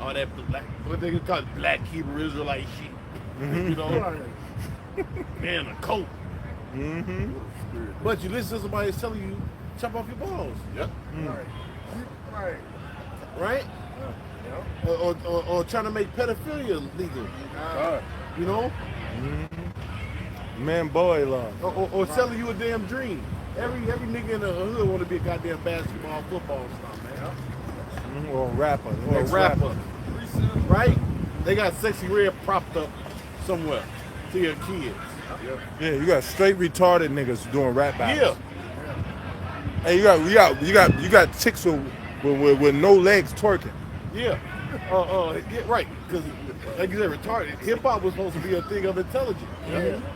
All that black, what they call it, black Hebrew Israelite shit. You know, man, a coat. But you listen to somebody that's telling you, chop off your balls. Yep. Right. Right? Or trying to make pedophilia legal. You know? Man, boy, love. Or selling you a damn dream. Every nigga in the hood want to be a goddamn basketball, football star, man. Or a rapper. Or a rapper. Right? They got Sexy Red propped up somewhere to your kids. Yeah, you got straight retarded niggas doing rap battles. Yeah. Hey, you got chicks with no legs twerking. Yeah. Yeah, right. Because, like you said, retarded. Hip hop was supposed to be a thing of intelligence.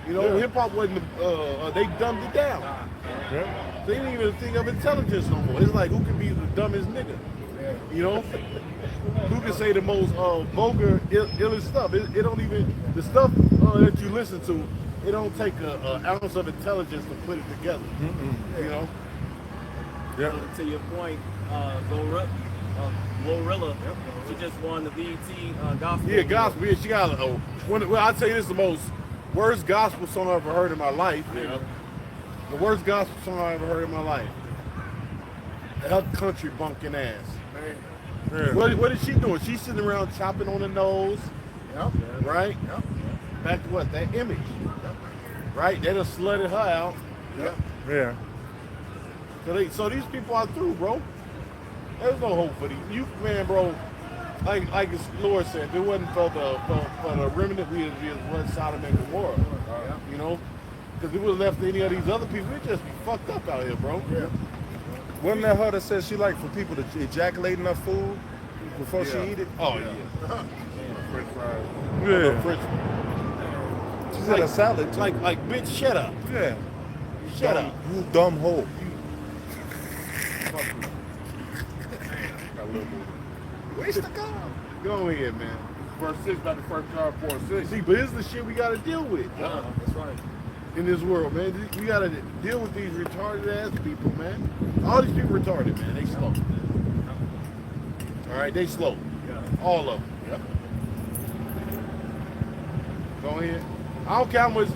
You know, hip hop wasn't. They dumbed it down. Yeah. They ain't even a thing of intelligence no more. It's like who can be the dumbest nigga. You know, who can say the most vulgar, illest stuff. It don't even the stuff that you listen to. It don't take an ounce of intelligence to put it together. You know. Yeah. To your point, Glorilla, she just won the BET Gospel. Yeah, gospel. Yeah, she got well, I'll tell you this: is the most worst gospel song I ever heard in my life. Yeah. The worst gospel song I ever heard in my life. Her country bunking ass. Yeah. What is she doing? She's sitting around chopping on the nose. Yep. Right? Yep. Back to what? That image. Right? They done slutted her out. Yep. Yeah. So these people are through, bro. There's no hope for these. You, man, bro, like the Lord said, if it wasn't for the remnant, we was Sodom and Gomorrah. You know? Because if it was left to any of these other people, we'd just be fucked up out here, bro. Yeah. Wasn't that her that said she liked for people to ejaculate in her food before she eat it? Oh, yeah. French fries. Yeah. French. She said a salad too. Like, bitch, shut up. Yeah. Shut up. You dumb hoe. Where's the go? Go ahead, man. Verse 6, not the first John 4:6. See, but this is the shit we got to deal with. That's right. In this world, man. We got to deal with these retarded ass people, man. All these people retarded, man. They slow. All right, they slow. All of them. Yep. Go ahead. I don't care how much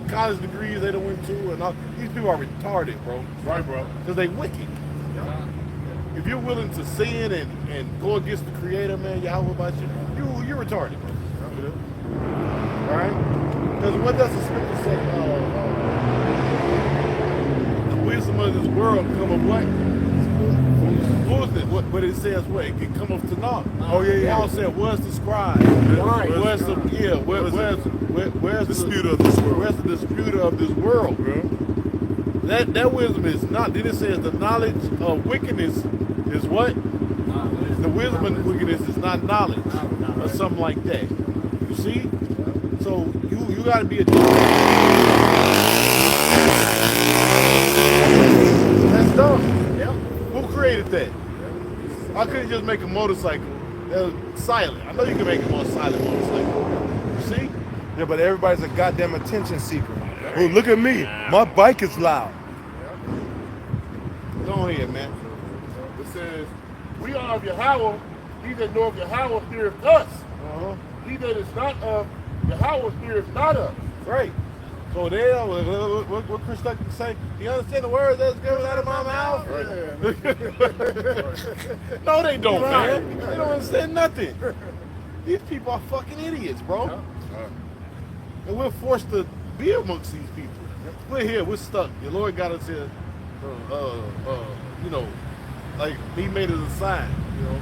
college degrees they done went to, and all. These people are retarded, bro. Right, bro. Because they wicked. If you're willing to sin and go against the Creator, man, Yahweh about you're retarded, bro. All right? Because what does the scripture say? The wisdom of this world come of what? Foolishness. But it says what? It can come up to naught. Oh, yeah. Paul said, where's the scribe? Where's the disputer of this world? Where's the disputer of this world, bro? That wisdom is not. Then it says the knowledge of wickedness is what? The wisdom of wickedness is not knowledge, or something like that. You see? So you got to be a. That's dumb. Yep. Who created that? I couldn't just make a motorcycle silent. I know you can make a more silent motorcycle. You see? Yeah, but everybody's a goddamn attention seeker. Oh, look at me. My bike is loud. Go ahead, man. It says, we are of Yahweh. He that knoweth Yahweh feareth us. He that is not of Yahweh feareth not us. Right. So they what Chris Tucker say? You understand the words that's coming out of my mouth? No, they don't, man. They don't understand nothing. These people are fucking idiots, bro. And we're forced to be amongst these people. We're here. We're stuck. Your Lord got us here. You know, like He made us a sign. You know,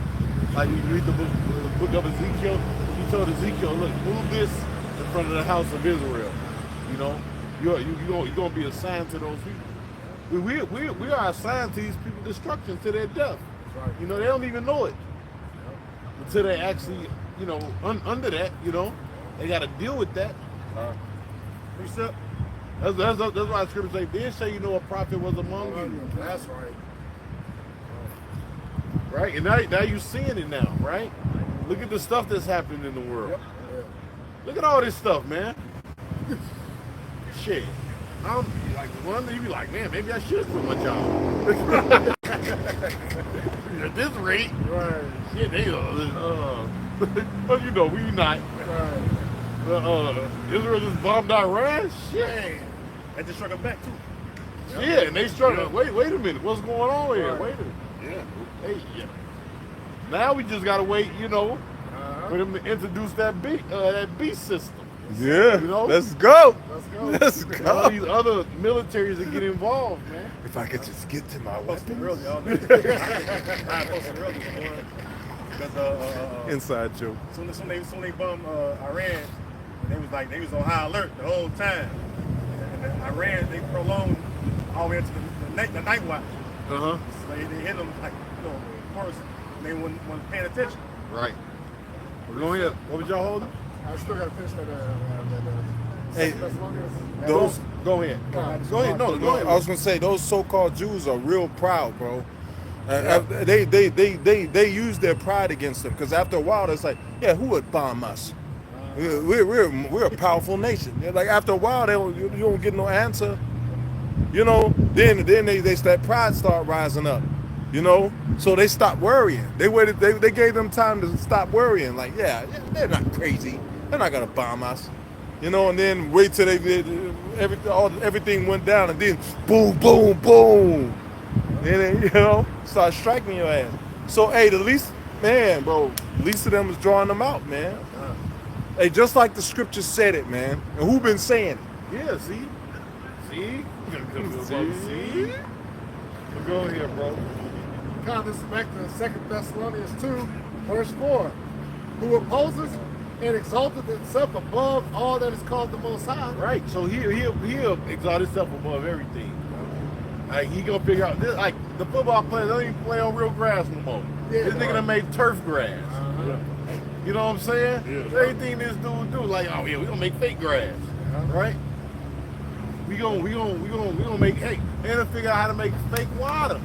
like you read the book of Ezekiel. He told Ezekiel, look, move this in front of the house of Israel. You know, you're gonna be assigned to those people. We are assigned to these people destruction to their death. You know, they don't even know it until they actually, you know, under that. You know, they got to deal with that. Precept. That's why the scripture say, then say you know a prophet was among you. That's right. Right? And now you're seeing it now, right? Look at the stuff that's happening in the world. Yep. Look at all this stuff, man. Shit. I'm like one day you be like, man, maybe I should quit my job. At this rate, Right. shit, they but you know, we not. Right. Israel just bombed Iran. Shit. That just struck them back too. Yeah, and they struggling. Wait a minute, what's going on here? Right. Wait a minute. Yeah. Hey, yeah. Now we just gotta wait, you know, for them to introduce that beast system. Yeah, You know? let's go. Let's go. Let's And all go. these other militaries that get involved, man. If I could just get to my Posted weapons. earlier, all day. I posted earlier, boy. Because Inside joke. soon they bombed Iran, they was on high alert the whole time. And then Iran, they prolonged all the way into the night watch. Uh-huh. So they hit them like, of course, they wasn't paying attention. Right. We're going here. What was y'all holding? I still got to finish that. Hey, Thessalonians. those. Go ahead. Go ahead. No, go ahead. I was gonna say those so-called Jews are real proud, bro. They use their pride against them because after a while it's like, yeah, who would bomb us? We're a powerful nation. They're like after a while you don't get no answer, you know. Then that pride start rising up, you know. So they stopped worrying. They gave them time to stop worrying. Like yeah, they're not crazy. They're not gonna bomb us. You know, and then wait till everything went down, and then boom, boom, boom, and then, you know, start striking your ass. So, hey, the least of them is drawing them out, man. Hey, just like the scripture said it, man. And who been saying it? Yeah, see? See? We're going here, bro. This is back to 2 Thessalonians 2, verse 4. Who opposes and exalteth itself above all that is called the Most High. Right. So he'll exalt himself above everything. Like he gonna figure out this. Like the football players don't even play on real grass no more. Yeah, This nigga done made turf grass. You know what I'm saying? Yeah. Everything this dude do, like, oh yeah, we gonna make fake grass, right? We gonna make and figure out how to make fake water.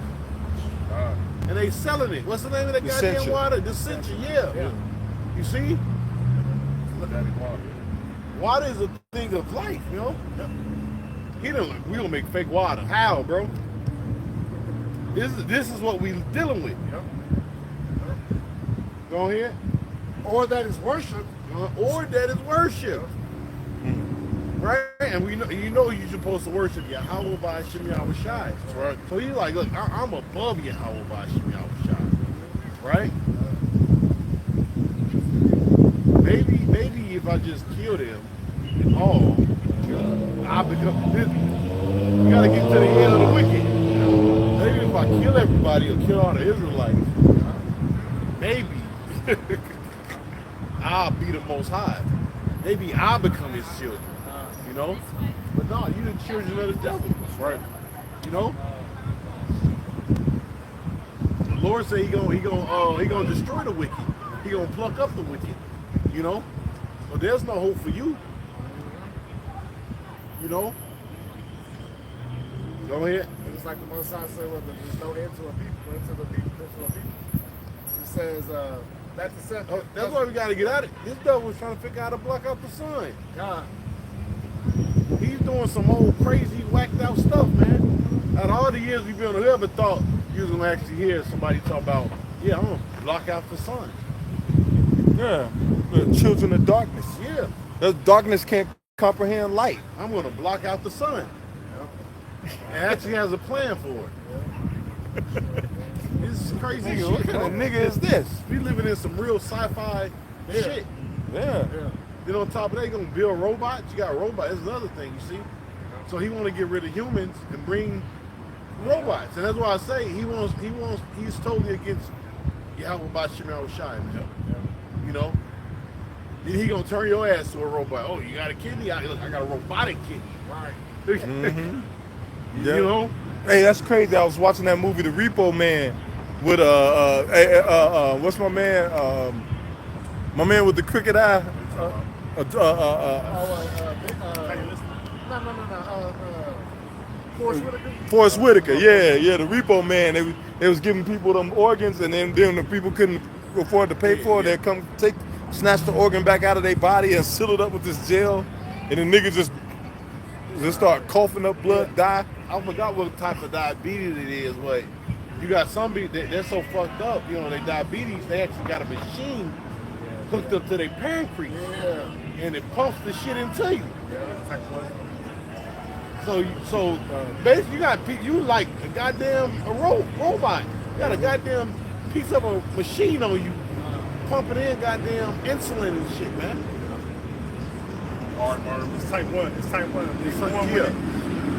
And they selling it. What's the name of that goddamn Dissension. water? Dissension, yeah. You see? Water is a thing of life, you know? We gonna make fake water. How, bro? This is what we dealing with. Go ahead. Or that is worship. Or that is worship. Right? And you know you're supposed to worship Yahweh by Shem Yahweh Shai. That's right. So he's like, look, I'm above Yahweh by Shem Yahweh Shai. Right? Maybe if I just killed him all, I become this. You gotta get to the end of the wicked. Maybe if I kill everybody or kill all the Israelites, maybe I'll be the Most High. Maybe I'll become his children. You know? But no, you the children of the devil. That's right. You know? The Lord said he gonna destroy the wicked. He gonna pluck up the wicked. You know? So there's no hope for you. You know? Go ahead. It's like the Most High said, well, there's no end to a people, into the people. He says, that's the set. Oh, that's why we gotta get out of it. This devil was trying to figure out how to block out the sun. God. He's doing some old crazy, whacked out stuff, man. Out of all the years we've been on, whoever thought you was gonna actually hear somebody talk about, yeah, I'm gonna block out the sun. Yeah, the children of darkness. Yeah, The darkness can't comprehend light. I'm gonna block out the sun. And actually has a plan for it. It's crazy. Nigga, what kind of nigga is this? We living in some real sci-fi shit. Yeah. Then on top of that, you're gonna build robots. You got robots. That's another thing, you see. So he want to get rid of humans and bring robots, and that's why I say he's totally against Yahweh by Shem Yahweh Shai. You know, then he gonna turn your ass to a robot. Oh, you got a kidney? Look, I got a robotic kidney. Right. Yeah. You know. Hey, that's crazy. I was watching that movie, The Repo Man, with what's my man? My man with the crooked eye. Forrest Whitaker. Yeah. The Repo Man. They was giving people them organs, and then the people couldn't afford to pay for it. They'd come snatch the organ back out of their body and seal it up with this gel, and the nigga just just start coughing up blood, die. I forgot what type of diabetes it is, but you got some people they're so fucked up, you know, they diabetes, they actually got a machine hooked up to their pancreas. And it pumps the shit into you. So basically you like a goddamn robot. You got a goddamn piece of a machine on you, pumping in goddamn insulin and shit, man. Or it's type 1. It's type 1. It's It's like, born with it.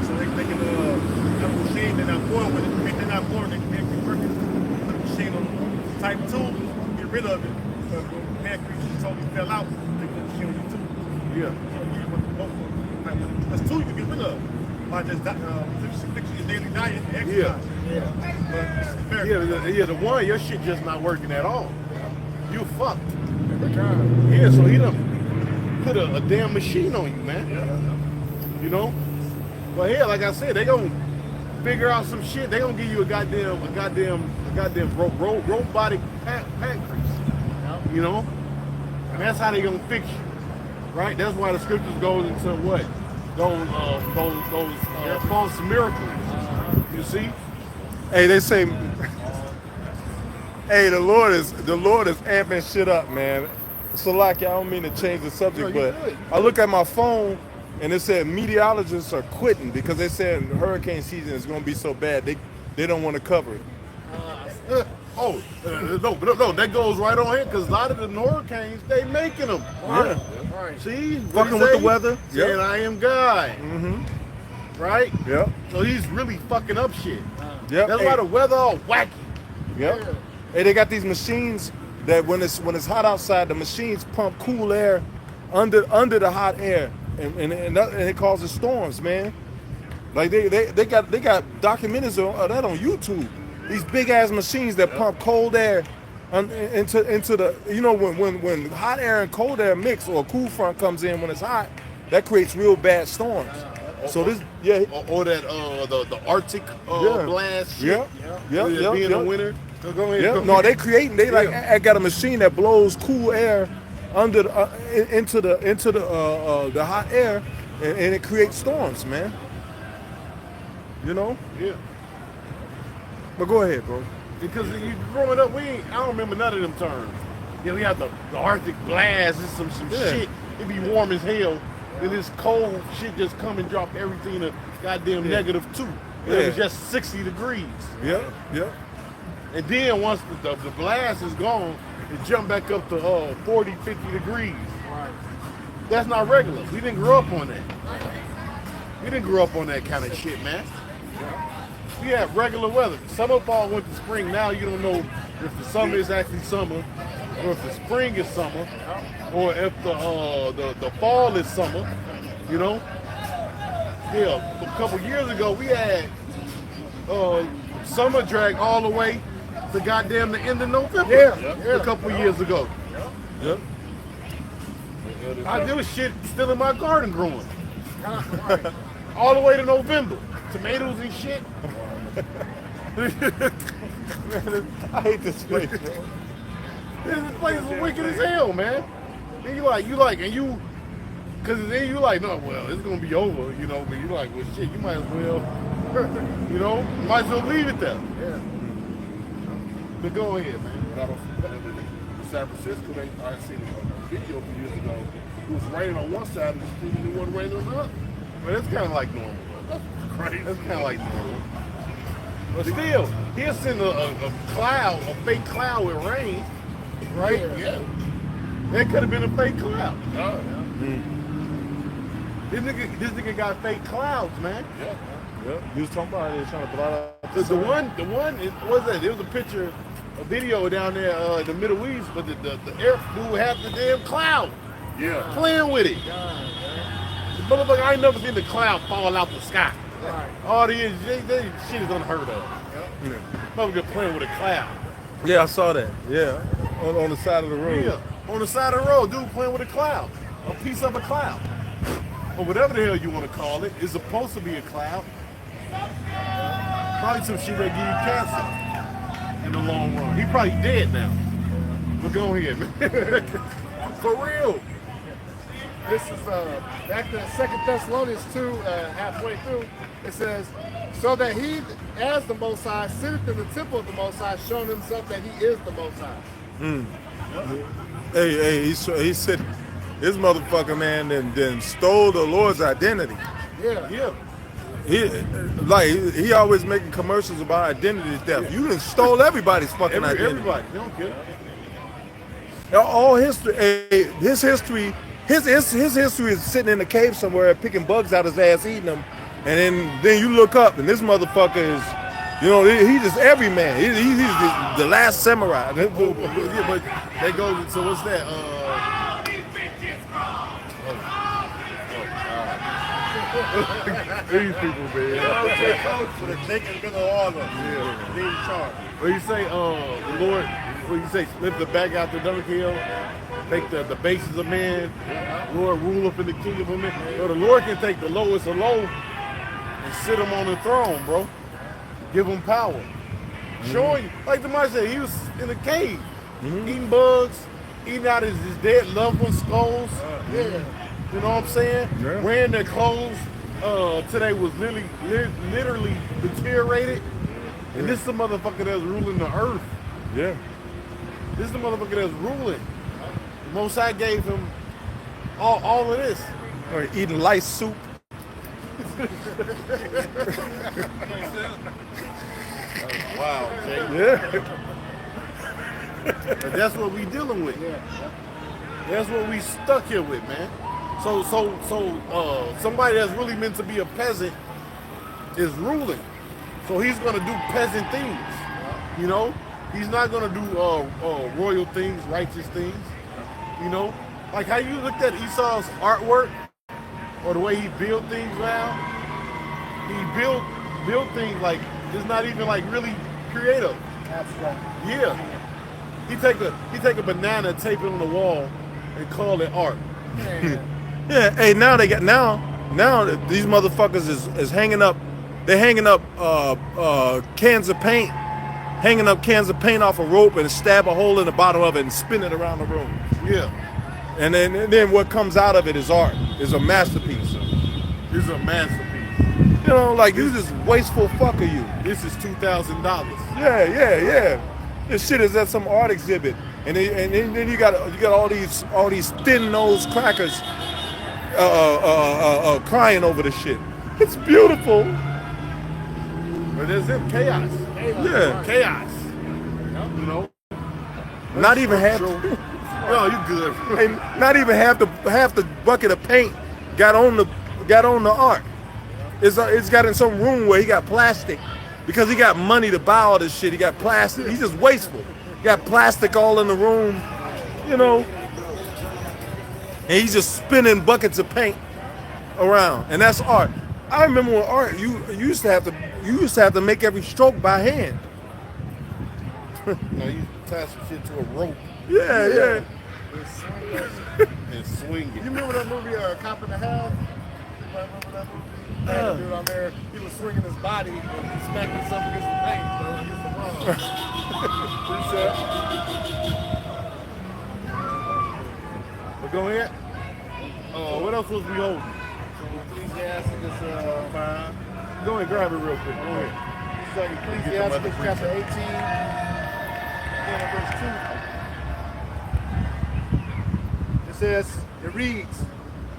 So they can have a machine, they're not born with it. If they're not born, they can be working with the machine on type 2, get rid of it. Because when the pancreas totally fell out, they put the machine on you too. Yeah. That's 2 you can get rid of. By just fixing your daily diet and exercise. Yeah, the one, your shit just not working at all. You fucked. Yeah, so he done put a damn machine on you, man. You know? But yeah, like I said, they gonna figure out some shit. They gonna give you a goddamn robotic pancreas. You know? And that's how they gonna fix you. Right? That's why the scriptures goes into what? Those false miracles. You see? Hey, they say, hey, the Lord is amping shit up, man. So like, I don't mean to change the subject, but I look at my phone and it said meteorologists are quitting because they said hurricane season is going to be so bad they don't want to cover it. No, that goes right on here because a lot of the hurricanes, they making them. Yeah. See? Fucking with the weather. Saying, Yep. I am God. Mm-hmm. Right? Yep. So he's really fucking up shit. Yep. That's why the weather all wacky. Yep. Hey, they got these machines that when it's hot outside, the machines pump cool air under the hot air, and it causes storms, man. Like they got documentaries of that on YouTube. These big ass machines that pump cold air into the, you know, when hot air and cold air mix or a cool front comes in when it's hot, that creates real bad storms. So this, or that the Arctic blast shit. Yeah. Being in the winter. So go ahead. Yeah. No, they creating. They like I got a machine that blows cool air under into the hot air, and it creates storms, man. You know. Yeah. But go ahead, bro. Because you growing up, I don't remember none of them terms. Yeah, we had the Arctic blast and some shit. It be warm as hell. Then this cold shit just come and drop everything to goddamn -2. And it was just 60 degrees. Yeah. And then once the blast is gone, it jump back up to 40, 50 degrees. Right. That's not regular. We didn't grow up on that. We didn't grow up on that kind of shit, man. We had regular weather. Summer, fall, winter, spring. Now you don't know if the summer is actually summer, or if the spring is summer, or if the fall is summer. You know. Yeah. A couple years ago, we had summer drag all the way to goddamn the end of November. A couple years ago. Yep. There was shit still in my garden growing. All the way to November. Tomatoes and shit. I hate this place. This place is wicked as hell, man. Then you like, cause then you like, no, well, it's gonna be over, you know, but you like, well, shit, you might as well, you know, might as well leave it there. Yeah. But go ahead, man. But I don't, in San Francisco, I seen a video a few years ago. It was raining on one side of the street and it wasn't raining on the other. But it's kind of like normal. That's crazy. That's kind of like normal. But still, he'll send a fake cloud with rain, right? Yeah. That could have been a fake cloud. Oh, This nigga got fake clouds, man. yeah. You was talking about it trying to blot out. The one, what was that? There was a picture, a video down there in the Middle East, but the air dude had the damn cloud. Yeah. Playing with it. The motherfucker, I ain't never seen the cloud fall out the sky. Right. All these shit is unheard of. Motherfucker playing with a cloud. Yeah, I saw that. Yeah, on the side of the road. Yeah, on the side of the road, dude playing with a cloud. A piece of a cloud. Or whatever the hell you want to call it. It's supposed to be a cloud. Probably some shit that give you cancer in the long run. He probably dead now. But go ahead, man. For real. This is back to 2 Thessalonians 2, halfway through. It says, so that he, as the Most High, sitteth in the temple of the Most High, showing himself that he is the Most High. Hey, he said, this motherfucker, man, then stole the Lord's identity. Yeah. He always making commercials about identity theft. You done stole everybody's fucking identity. Everybody, they don't care. All history, his history is sitting in a cave somewhere picking bugs out his ass, eating them, and then you look up and this motherfucker is, he's just every man. He's the last samurai. Yeah, but they go. So what's that? These people, man. For the taking of the order. Yeah. Lead charge. What you say, the Lord? What you say? Slip the back out the dunghill, take the bases of men. Lord, rule up in the kingdom of men. So the Lord can take the lowest of low and sit him on the throne, bro. Give him power. Showing you, like the man said, he was in a cave, eating bugs, eating out his dead loved one's skulls. You know what I'm saying? Yeah. Wearing their clothes today was literally deteriorated. And this is the motherfucker that's ruling the earth. Yeah. This is the motherfucker that's ruling. The Most High gave him all of this. Or eating lice soup. Wow, Jay. Yeah. And that's what we dealing with. That's what we stuck here with, man. So somebody that's really meant to be a peasant is ruling. So he's gonna do peasant things. He's not gonna do royal things, righteous things. Like how you looked at Esau's artwork or the way he built things now. He built things like it's not even like really creative. Abstract. Yeah. He take a banana, tape it on the wall, and call it art. Yeah. Hey, now these motherfuckers is hanging up. They're hanging up cans of paint, off a rope and stab a hole in the bottom of it and spin it around the room. Yeah. And then what comes out of it is art. Is a masterpiece. This is a masterpiece. Like you just wasteful fucker you. This is $2,000. Yeah. This shit is at some art exhibit, and then you got all these thin-nosed crackers crying over the shit. It's beautiful. But there's chaos. Yeah. Chaos. Not even half. No, you good. Hey, not even half the bucket of paint got on the art. It's got in some room where he got plastic because he got money to buy all this shit. He got plastic. He's just wasteful. He got plastic all in the room, and he's just spinning buckets of paint around, and that's art. I remember when art, you used to have to make every stroke by hand. You tie some shit to a rope Yeah. and swing it. You remember that movie, Cop in the House? Remember that movie? The dude on there, he was swinging his body and smacking himself against the paint, against the wall. But go ahead. What else was we holding? Ecclesiastes is 5. Go ahead, grab it real quick. Go ahead. It's like Ecclesiastes chapter 18, and verse 2. It says, it reads,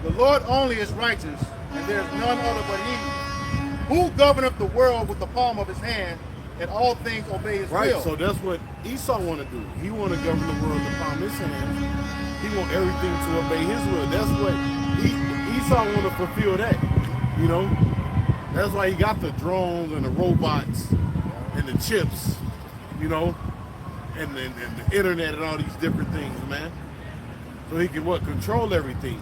the Lord only is righteous, and there is none other but he. Who governeth the world with the palm of his hand, and all things obey his Right, will. so that's what Esau want to do. He want to govern the world with the palm of his hands. He want everything to obey his will. That's what Esau want to fulfill that. That's why he got the drones and the robots and the chips, and the internet and all these different things, man. So he can control everything,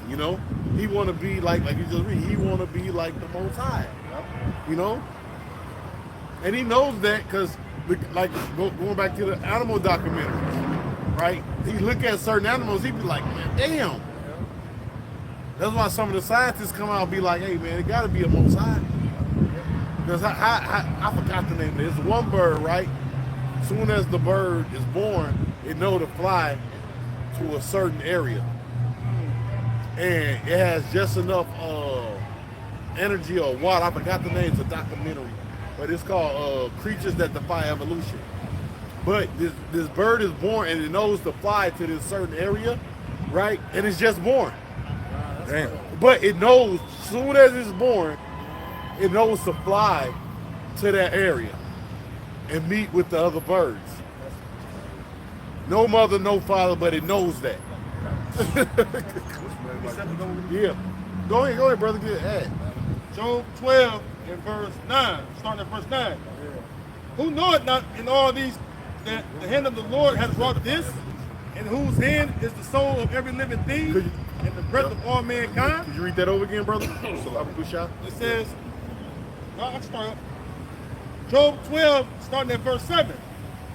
He want to be like you just read. He want to be like the Most High, And he knows that because, going back to the animal documentaries, right? He look at certain animals, he be like, man, damn. That's why some of the scientists come out and be like, hey, man, it got to be a Most High. Because I forgot the name of it. It's one bird, right? As soon as the bird is born, it know to fly to a certain area. and it has just enough energy or water. I forgot the name. It's a documentary, but it's called Creatures That Defy Evolution. But this bird is born and it knows to fly to this certain area, right? And it's just born. Damn. But it knows, as soon as it's born, it knows to fly to that area and meet with the other birds. No mother, no father, but it knows that. Yeah. Go ahead, brother. Get ahead. Job 12 and verse 9, starting at verse 9. Who knoweth not in all these that the hand of the Lord has wrought this, in whose hand is the soul of every living thing, and the breath of all mankind? Could you read that over again, brother? So I'm a good shot. It says, well, I'll start up. Job 12, starting at verse 7.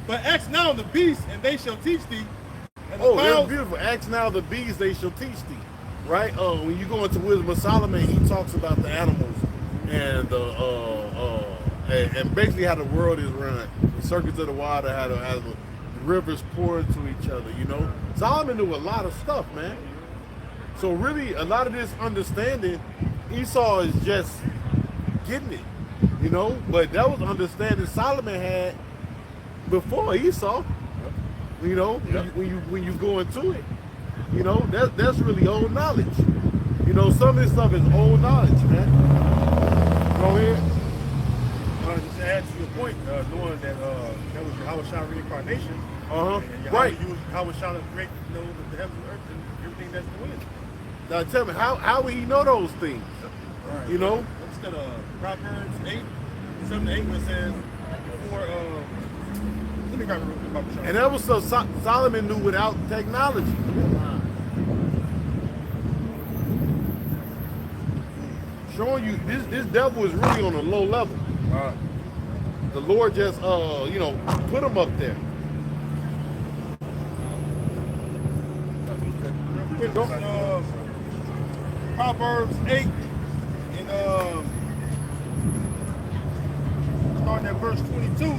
But ask now the beasts, and they shall teach thee. And the Oh, that's fowls, beautiful. Ask now the bees, they shall teach thee. Right? When you go into Wisdom of Solomon, he talks about the animals and and basically how the world is run. The circuits of the water, how the rivers pour into each other, you know. Solomon knew a lot of stuff, man. So really, a lot of this understanding, Esau is just getting it, you know. But that was understanding Solomon had before Esau, you know. When you go into it, you know, that's really old knowledge. You know, some of this stuff is old knowledge, man. Go ahead. Just to add to your point, knowing that that was Yahweh Shah reincarnation. Right. Yahweh Shah create, you know, the heavens and earth and everything that's within. Now tell me, how would he know those things? Right. You know? Instead of Proverbs 8, 7 to 8, where it says, before, let me grab it real quick, Papa Shah. And that was so Solomon knew without technology. Showing you this devil is really on a low level. The Lord just you know, put him up there. Proverbs 8, and starting at verse 22,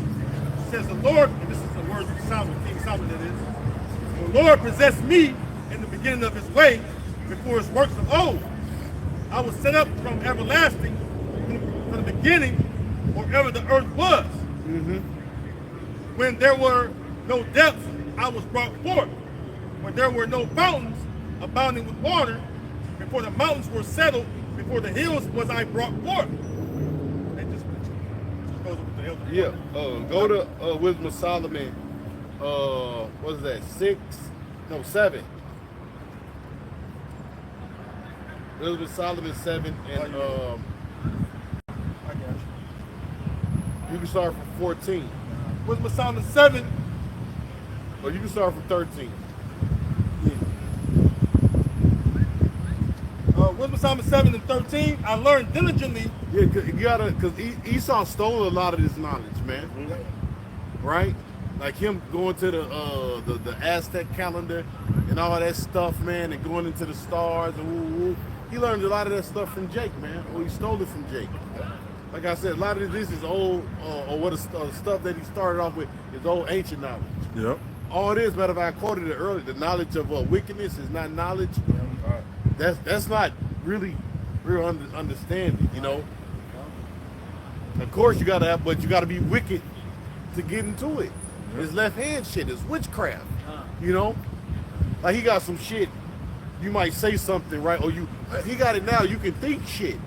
says the Lord, and this is the words of Solomon, King Solomon that is, the Lord possessed me in the beginning of his way, before his works of old. I was set up from everlasting, from the beginning, wherever the earth was. When there were no depths, I was brought forth. When there were no fountains abounding with water, before the mountains were settled, before the hills was I brought forth. It just goes with the elder. Yeah. Go to Wisdom of Solomon. What is that? 7. Wisdom of Solomon 7, and I got you. you can start from 14, Wisdom of Solomon 7, or you can start from 13. Wisdom of Solomon 7 and 13, I learned diligently. Yeah, because Esau stole a lot of this knowledge, man. Right? Like him going to the Aztec calendar and all that stuff, man, and going into the stars and woo. He learned a lot of that stuff from Jake, man. Or he stole it from Jake. Like I said, a lot of this is old, or what stuff that he started off with is old ancient knowledge. Yep. All it is, matter of fact, I quoted it earlier, the knowledge of wickedness is not knowledge. That's not really real understanding, you know. Of course you gotta have, but you gotta be wicked to get into it. It's left hand shit, it's witchcraft. You know? Like he got some shit, you might say something, right? Or he got it now, you can think shit.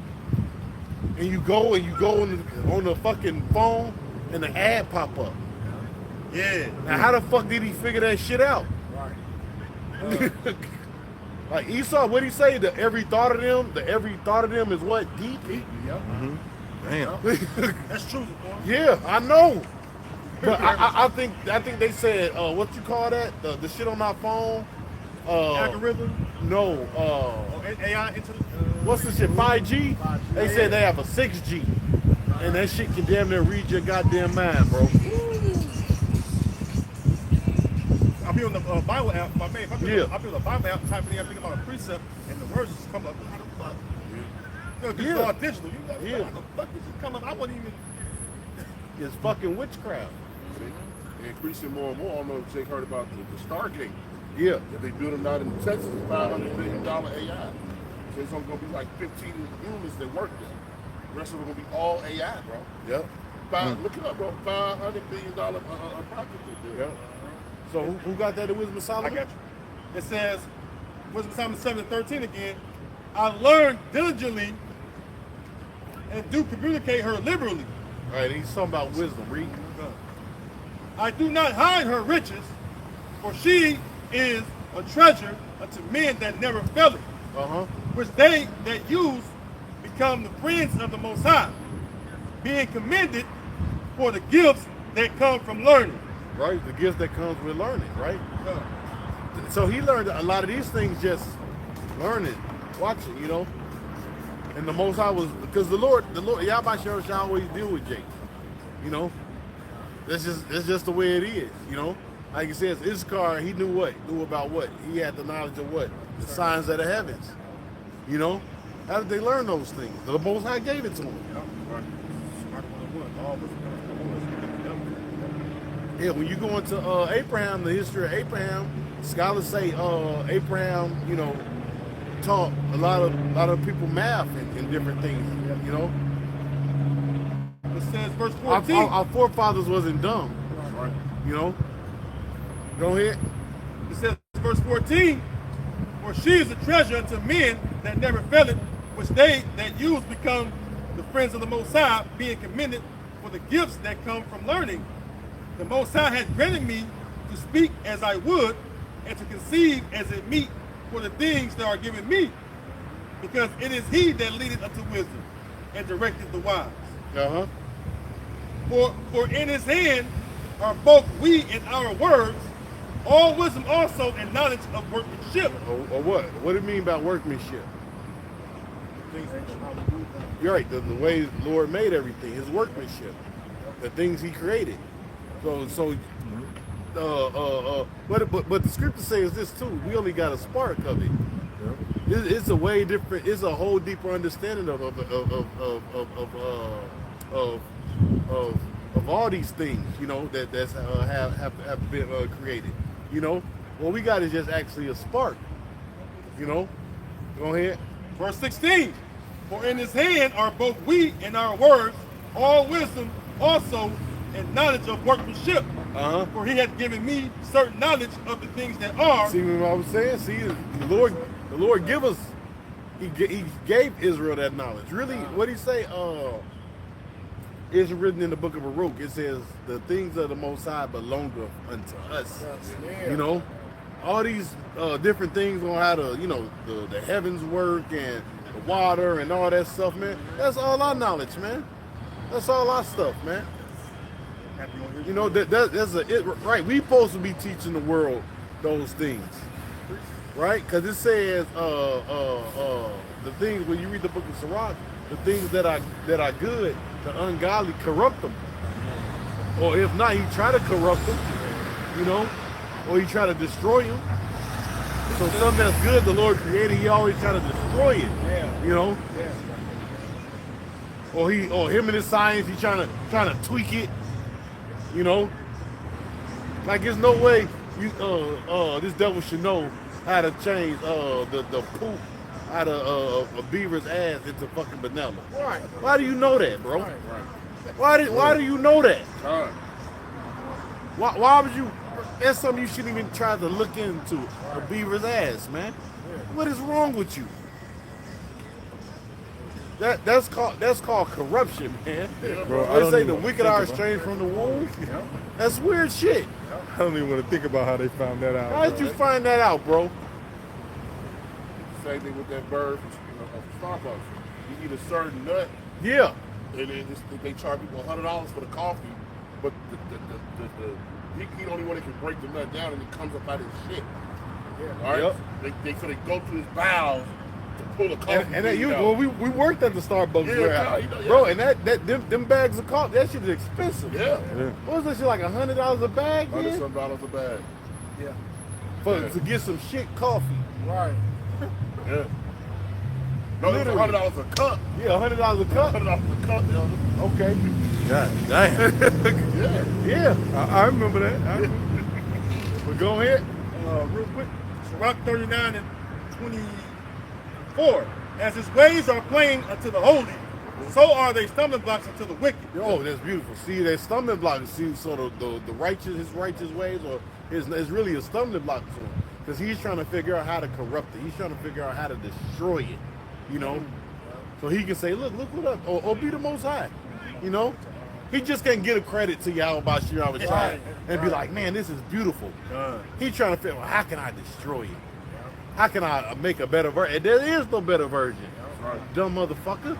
And you go on the fucking phone and the ad pop up. Yeah. Now how the fuck did he figure that shit out? Right. Like Esau, what'd he say? Every thought of them is what? Deep? Yep. Damn. That's true. Yeah, I know. But I think they said what you call that? The shit on my phone? Algorithm? No. AI into What's the shit? 5G? They said they have a 6G. And that shit can damn near read your goddamn mind, bro. I'll be on the Bible app, my man. I'll be on the Bible app, typing in everything about a precept, and the words just come up. How the fuck? You know, this is all digital. You know, how the fuck did this come up? I wasn't even. It's fucking witchcraft. Increasing more and more. I don't know if Jake heard about the Stargate. Yeah. If they build them out in Texas, $500 billion AI. So it's only gonna be like 15 humans that work there. The rest of them gonna be all AI, bro. Yep. Look it up, bro. $500 billion project. Yep. So who got that in Wisdom of I Solomon? got you. It says, Wisdom of Solomon 7:13 again. I learned diligently and do communicate her liberally. All right, he's talking about wisdom. Read. I do not hide her riches, for she is a treasure unto men that never fail it, which they that use become the friends of the Most High, being commended for the gifts that come from learning. Right, the gift that comes with learning, right? So he learned a lot of these things just learning, watching, you know. And the Most High was, because the Lord, Yahweh shall always deal with Jake, you know. That's just the way it is, you know. Like he says, Issachar, he knew what? Knew about what? He had the knowledge of what? The signs of the heavens, you know. How did they learn those things? The Most High gave it to them. Yeah, when you go into Abraham, the history of Abraham, scholars say Abraham, you know, taught a lot of people math and different things, you know. It says verse 14. Our forefathers wasn't dumb, right? You know. Go ahead. It says verse 14, for she is a treasure unto men that never fail it, which they that use become the friends of the Most High, being commended for the gifts that come from learning. The Most High has granted me to speak as I would, and to conceive as it meet for the things that are given me, because it is he that leadeth unto wisdom, and directeth the wise. For in his hand are both we and our words, all wisdom also and knowledge of workmanship. Or what? What do you mean by workmanship? You're right. The way the Lord made everything, his workmanship, the things he created. But the scripture says this too. We only got a spark of it. It's a way different. It's a whole deeper understanding of all these things. You know that have been created. You know, what we got is just actually a spark. You know, go ahead. Verse 16. For in his hand are both we and our words, all wisdom also and knowledge of workmanship. For he hath given me certain knowledge of the things that are. See what I was saying? See, the Lord give us, he gave Israel that knowledge. Really, what he say? It's written in the book of Baruch. It says, the things of the Most High belong unto us. You know, all these different things on how to, you know, the heavens work and the water and all that stuff, man. That's all our knowledge, man. That's all our stuff, man. You know, right. We supposed to be teaching the world those things, right? Because it says the things when you read the book of Sirach, the things that are good, the ungodly corrupt them, or if not, he try to corrupt them, you know, or he try to destroy them. So something that's good, the Lord created, he always try to destroy it, you know. Or him and his science, he trying to tweak it. You know, like there's no way this devil should know how to change the poop out of a beaver's ass into fucking vanilla. Right. Why do you know that, bro? Right. Why do you know that? Right. Why would you? That's something you shouldn't even try to look into. A beaver's ass, man. What is wrong with you? That's called corruption, man. Bro, They say the wicked are estranged from the womb. That's weird shit. I don't even want to think about how they found that out. How did you find that out, bro? Same thing with that bird from Starbucks. You eat a certain nut, Yeah. and then they charge people $100 for the coffee, but he the only one that can break the nut down, and it comes up out of his shit. All right. Yep. So they go to his bowels to pull the coffee. And we worked at the Starbucks warehouse, bro. And them bags of coffee, that shit is expensive. Yeah. What was that shit, like $100 a bag? $100 Man? a bag. Yeah. To get some shit coffee. Right. Yeah. No, it's $100 a cup. Yeah, $100 a cup. $100 a cup, yo. Okay. God damn. Yeah. I remember that. But go ahead. Real quick, Sirach 39 and 24. As his ways are plain unto the holy, so are they stumbling blocks unto the wicked. Oh, that's beautiful. See, that stumbling block. See, so the righteous, his righteous ways, or is really a stumbling block to him, because he's trying to figure out how to corrupt it. He's trying to figure out how to destroy it. You know, so he can say, look what up, or be the Most High. You know, he just can't get a credit to Yahweh Shai and be like, man, this is beautiful. He's trying to figure out, how can I destroy it? How can I make a better version? There is no better version. Dumb motherfucker.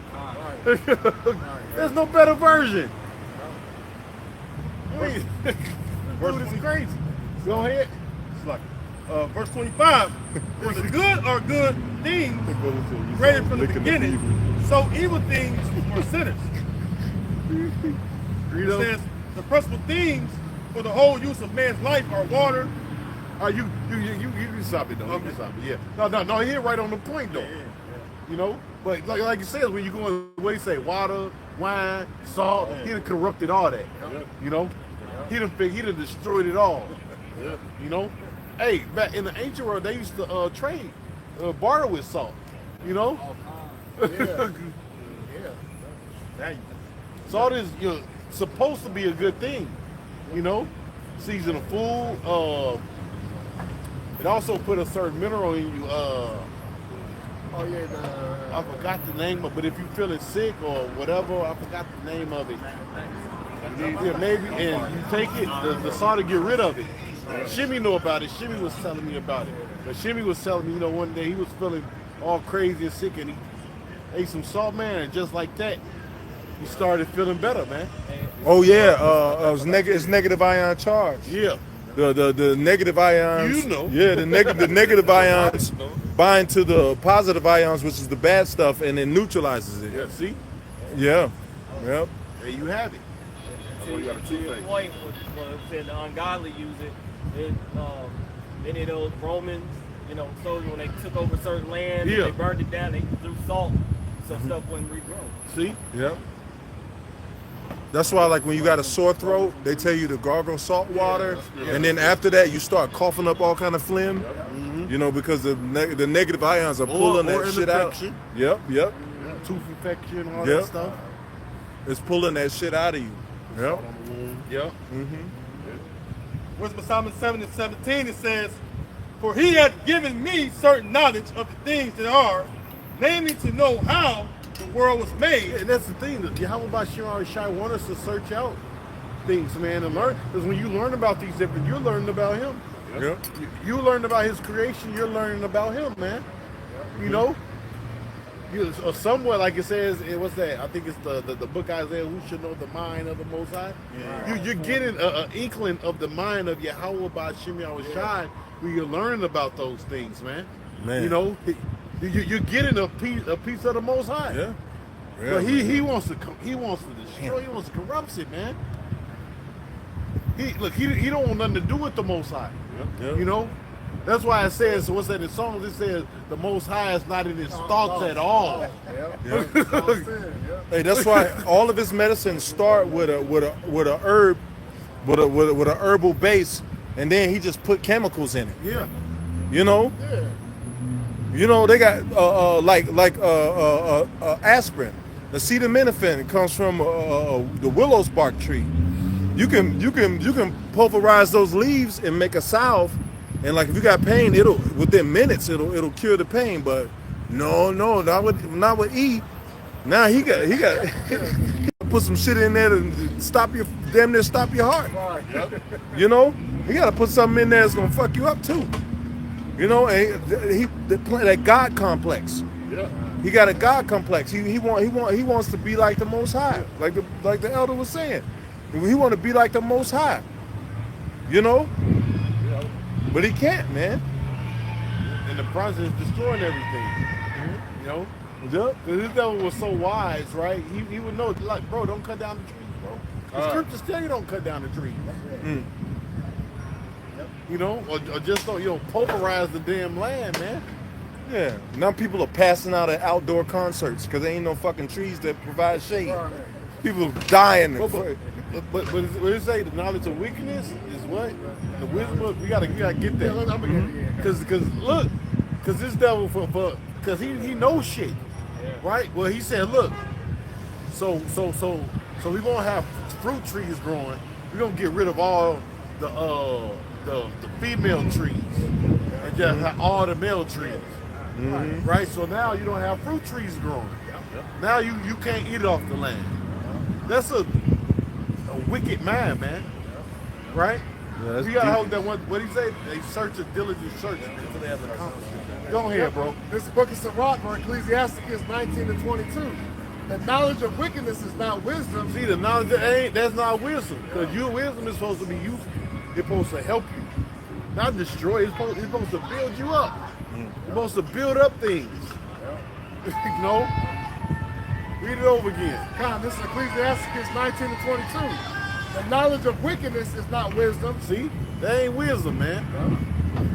There's no better version. I mean, dude, this is crazy. Go ahead. It's like, verse 25, for the good are good things created from the beginning, so evil things were sinners. It says, the principal things for the whole use of man's life are water. You can stop it though. You can stop it. Yeah. No. He hit right on the point though. You know, but like you said, when you go in, what he say, water, wine, salt, he done corrupted all that. You know, he done destroyed it all. You know, hey, back in the ancient world, they used to trade, barter with salt. You know, salt is supposed to be a good thing. You know, season of food. It also put a certain mineral in you. I forgot the name of it, but if you're feeling sick or whatever, I forgot the name of it. Yeah, maybe, and you take it, the salt to get rid of it. Shimmy knew about it. Shimmy was telling me about it. But Shimmy was telling me, one day he was feeling all crazy and sick, and he ate some salt, man, and just like that, he started feeling better, man. Oh yeah, it's negative ion charge. Yeah. The negative ions. You know. Yeah, the negative ions bind to the positive ions, which is the bad stuff, and it neutralizes it. Yeah. See. Yeah. Yep. There you have it. To your point, when said the ungodly use it, many of those Romans, soldiers, when they took over certain land, they burned it down, they threw salt, so stuff wasn't regrown. See? Yep. That's why, like, when you got a sore throat, they tell you to gargle salt water, and then after that, you start coughing up all kind of phlegm, because the negative ions are pulling that shit out. Yep. Tooth infection, all that stuff. It's pulling that shit out of you. Yep. Yep. Wisdom of Solomon 7:17, it says, for he hath given me certain knowledge of the things that are, namely to know how the world was made. And that's the thing. Yahweh Shai want us to search out things, man, and learn. Because when you learn about these different, you're learning about him. Yep. You learn about his creation, you're learning about him, man. You know? Somewhere, like it says, what's that? I think it's the book Isaiah, who should know the mind of the Most High? You're getting an inkling of the mind of Yahweh Ba'Shem Shai when you're learning about those things, man. You're getting a piece of the Most High. Yeah. But he wants to destroy. He wants to corrupt it, man. He don't want nothing to do with the Most High. Yeah. You know, that's why it says, what's that in Songs? It says the Most High is not in his thoughts at all. Hey, that's why all of his medicines start with a herb, with a herbal base, and then he just put chemicals in it. Yeah. They got aspirin. Acetaminophen comes from the willow's bark tree. You can pulverize those leaves and make a salve, and like if you got pain, within minutes it'll cure the pain. But no, not with E. Now he got put some shit in there to damn near stop your heart. He got to put something in there that's gonna fuck you up too. That God complex. Yeah. He got a God complex. He wants to be like the Most High, like the elder was saying. He want to be like the Most High. But he can't, man. And the process is destroying everything. Because this devil was so wise, right? He would know, like, bro, don't cut down the trees, bro. The scriptures tell you don't cut down the trees. Or just don't, pulverize the damn land, man. Yeah. Now people are passing out at outdoor concerts because there ain't no fucking trees that provide shade. People dying. But what it say? The knowledge of wickedness is what? The wisdom of, you gotta get that. Because this devil because he knows shit, right? Well, he said, look, so we're gonna have fruit trees growing. We're gonna get rid of all the female trees and just have all the male trees, right? So now you don't have fruit trees growing. Now you can't eat it off the land. That's a wicked man, right? Yeah, you gotta hope that what he say? They search a diligent search until they have accomplished it. Go ahead, bro. This book of Sirach, or Ecclesiasticus 19:22. The knowledge of wickedness is not wisdom. See, the knowledge that's not wisdom. Because your wisdom is supposed to be useful. It's supposed to help you, not destroy. It's supposed to build you up. It's supposed to build up things. You know? Read it over again. God, this is Ecclesiasticus 19:22. The knowledge of wickedness is not wisdom. See, that ain't wisdom, man.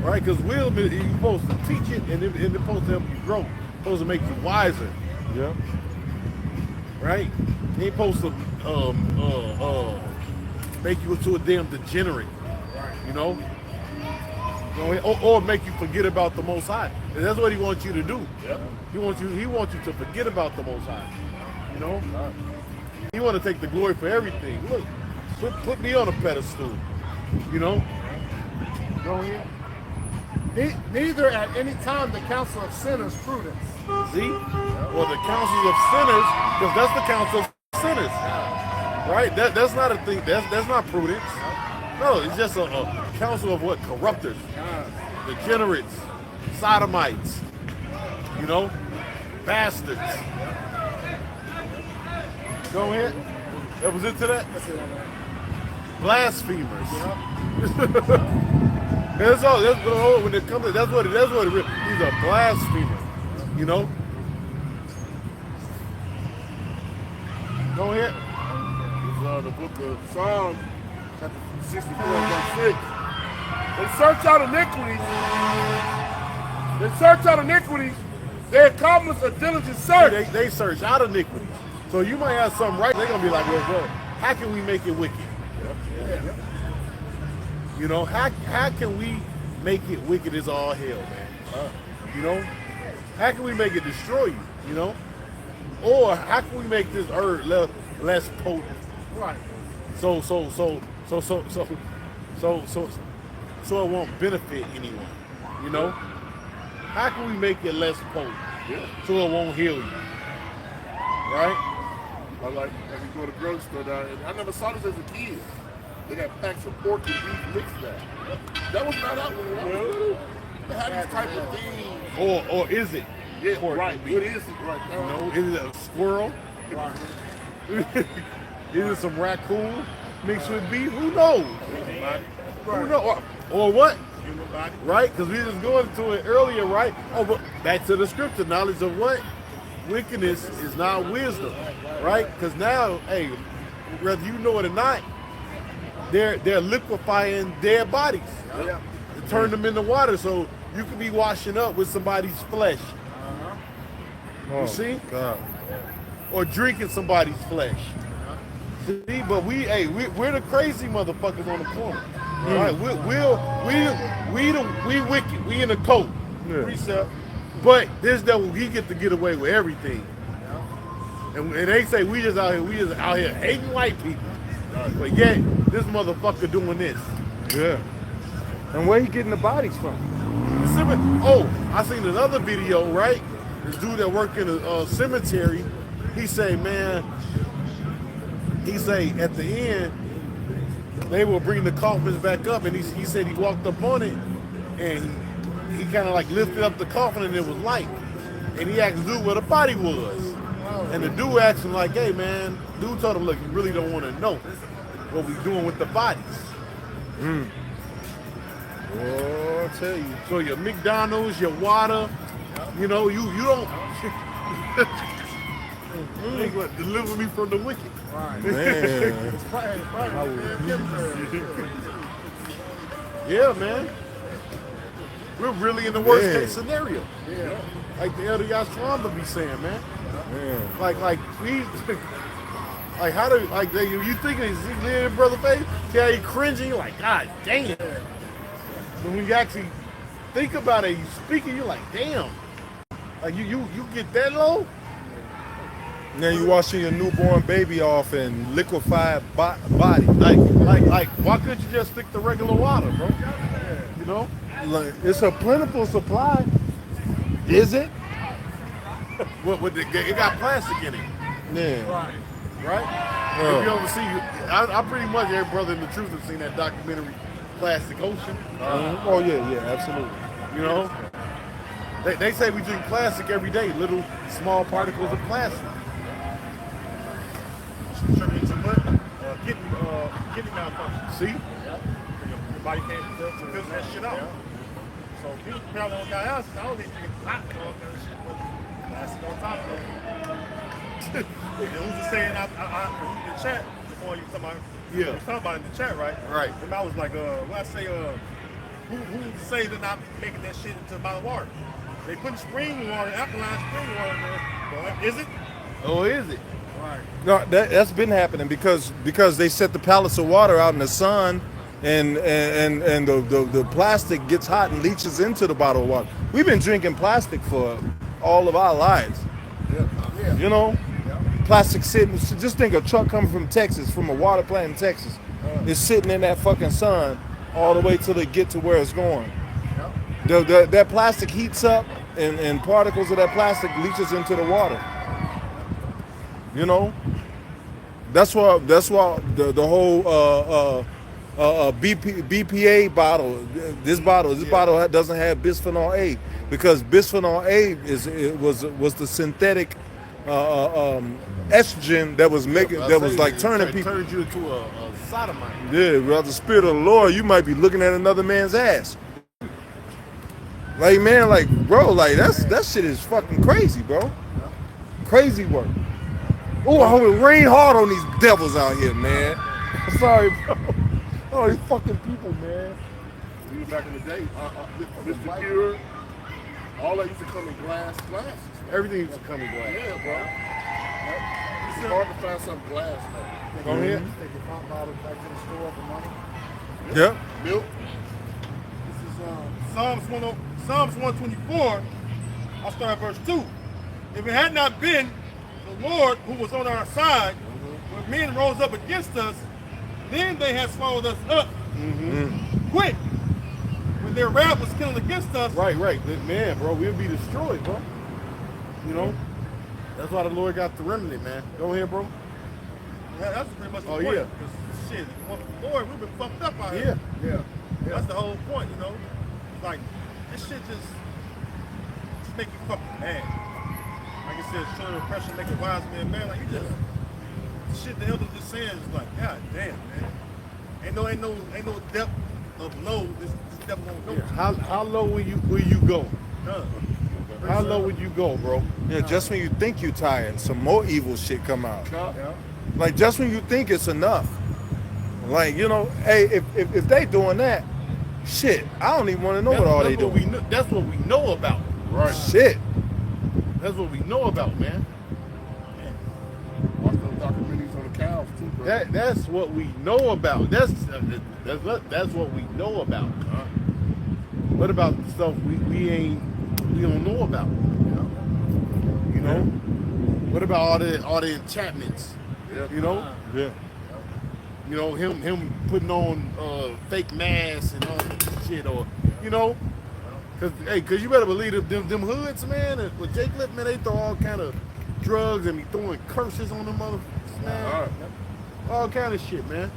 Right? Because wisdom is you're supposed to teach it, and it's supposed to help you grow. It's supposed to make you wiser. Yeah. Right? It ain't supposed to make you into a damn degenerate. You know? Or make you forget about the Most High. And that's what he wants you to do. He wants you to forget about the Most High. You know? He want to take the glory for everything. Look, put me on a pedestal. You know? Go ahead. Neither at any time the counsel of sinners prudence. See? Well, the counsels of sinners, because that's the counsel of sinners. Right? That's not a thing. That's not prudence. No, it's just a counsel of what? Corrupters, degenerates, sodomites, you know, bastards. Go ahead. That was it to that? Blasphemers. That's all. That's when it comes to that's what it is. He's a blasphemer. You know? Go ahead. It's the book of Psalms, chapter 64, verse 6. They search out iniquities. They accomplish a diligent search. They search out iniquities. So you might have something right. They're going to be like, well, bro, how can we make it wicked? You know, how can we make it wicked as all hell, man? You know? How can we make it destroy you? You know? Or how can we make this herb less potent? Right. So it won't benefit anyone. You know? How can we make it less potent? So it won't heal you. Right? I like you go to the grocery store down there. I never saw this as a kid. They got packs of pork and beef mixed there. That was not out when I was little. They had these type of things. Or is it? Yeah, pork right. and beef? What is it right now? You know, is it a squirrel? Is it some raccoon mixed with beef? Who knows? Who knows? Or what? Right? Because we just going into it earlier, right? Oh, but back to the scripture, knowledge of what? Wickedness is not wisdom, right? Because now, hey, whether you know it or not, they're liquefying dead bodies. To turn them into water, so you could be washing up with somebody's flesh. You see? God. Or drinking somebody's flesh. See, but we're the crazy motherfuckers on the corner. All right, we wicked. We in the coat. Precept. But this devil, he get to get away with everything. And they say we just out here hating white people. But yet this motherfucker doing this. Yeah. And where he getting the bodies from? Oh, I seen another video, right? This dude that worked in a cemetery, he say, man, at the end, they will bring the coffins back up, and he said he walked up on it, and he kind of like lifted up the coffin, and it was light. And he asked the dude where the body was. And the dude asked him like, hey, man, dude told him, look, you really don't want to know what we doing with the bodies. Oh, I tell you. So your McDonald's, your water, you know, you don't ain't gonna deliver me from the wicked. Right. Man. Yeah, man. We're really in the worst case scenario. Yeah. Like the elder Yashwamba be saying, man. Like we like how do you think he's in brother face? Yeah, you cringing, you're like, God damn. When you actually think about it, you speak it, you're like, damn. Like you get that low? Now you washing your newborn baby off in liquefied body. Like, why couldn't you just stick to regular water, bro? You know? Like, it's a plentiful supply. Is it? It got plastic in it, Yeah. right? If you ever see, I pretty much every brother in the truth have seen that documentary, Plastic Ocean. Oh yeah, absolutely. You know? They say we drink plastic every day, little small particles of plastic. Contributing to what? Kidney malfunction. See? Your body can't filter that shit out. So people probably on dialysis, I don't even drink hot and all kind of shit, but plastic on top of it. And who's just saying I in the chat before you talking about you was talking about it in the chat, right? Right. And I was like, when I say who's to say they're not making that shit into bottled water? They put spring water, alkaline spring water in there. Well, is it? Oh, is it? Right. No, that's been happening because they set the pallets of water out in the sun, and the plastic gets hot and leaches into the bottle of water. We've been drinking plastic for all of our lives. Yeah. You know, plastic sitting. Just think a truck coming from Texas, from a water plant in Texas, is sitting in that fucking sun all the way till they get to where it's going. That plastic heats up, and particles of that plastic leaches into the water. You know, that's why the whole BPA bottle, this bottle doesn't have bisphenol A, because bisphenol A was the synthetic estrogen that was turning people. Turned you into a sodomite. Yeah, without the spirit of the Lord, you might be looking at another man's ass. Like, man, like, bro, like that shit is fucking crazy, bro. Crazy work. Oh, I hope it rain hard on these devils out here, man. I'm sorry, bro. Oh, these fucking people, man. Even back in the day, Mr. Pure, all that used to come in glasses. Everything used to come in glass. Yeah, bro. It's hard to find some glass now. Go ahead. Take your pop bottles back to the store for money. Yep. Milk. This is Psalms 124. I'll start at verse 2. If it had not been the Lord who was on our side, when men rose up against us, then they had swallowed us up quick. When their wrath was kindled against us, Right. Man, bro, we'll be destroyed, bro. You know? That's why the Lord got the remnant, man. Go ahead, bro. That's pretty much the Oh, point. yeah. 'Cause shit, Lord, we've been fucked up out here. Yeah. That's the whole point, you know? Like, this shit just make you fucking mad. Like I said, showing oppression make a wise man mad. Like, you just, the shit the elder just saying is like, God damn, man. Ain't no depth of low this devil won't go to. How low will you go? None. How low would you go, bro? Yeah, just when you think you're tired, some more evil shit come out. Yeah. Like, just when you think it's enough. Like, you know, hey, if they doing that, shit, I don't even want to know what all they doing. That's what we know about. Right. Shit. That's what we know about, man. Watch those documentaries on the cows too, bro. That's what we know about. That's what we know about. What about the stuff we don't know about? You know? What about all the enchantments? Yeah. You know? Yeah. You know, him putting on fake masks and all that shit, or you know, cause you better believe them hoods, man. And with Jake Lip, man, they throw all kind of drugs and be throwing curses on them motherfuckers, man. All kind of shit, man.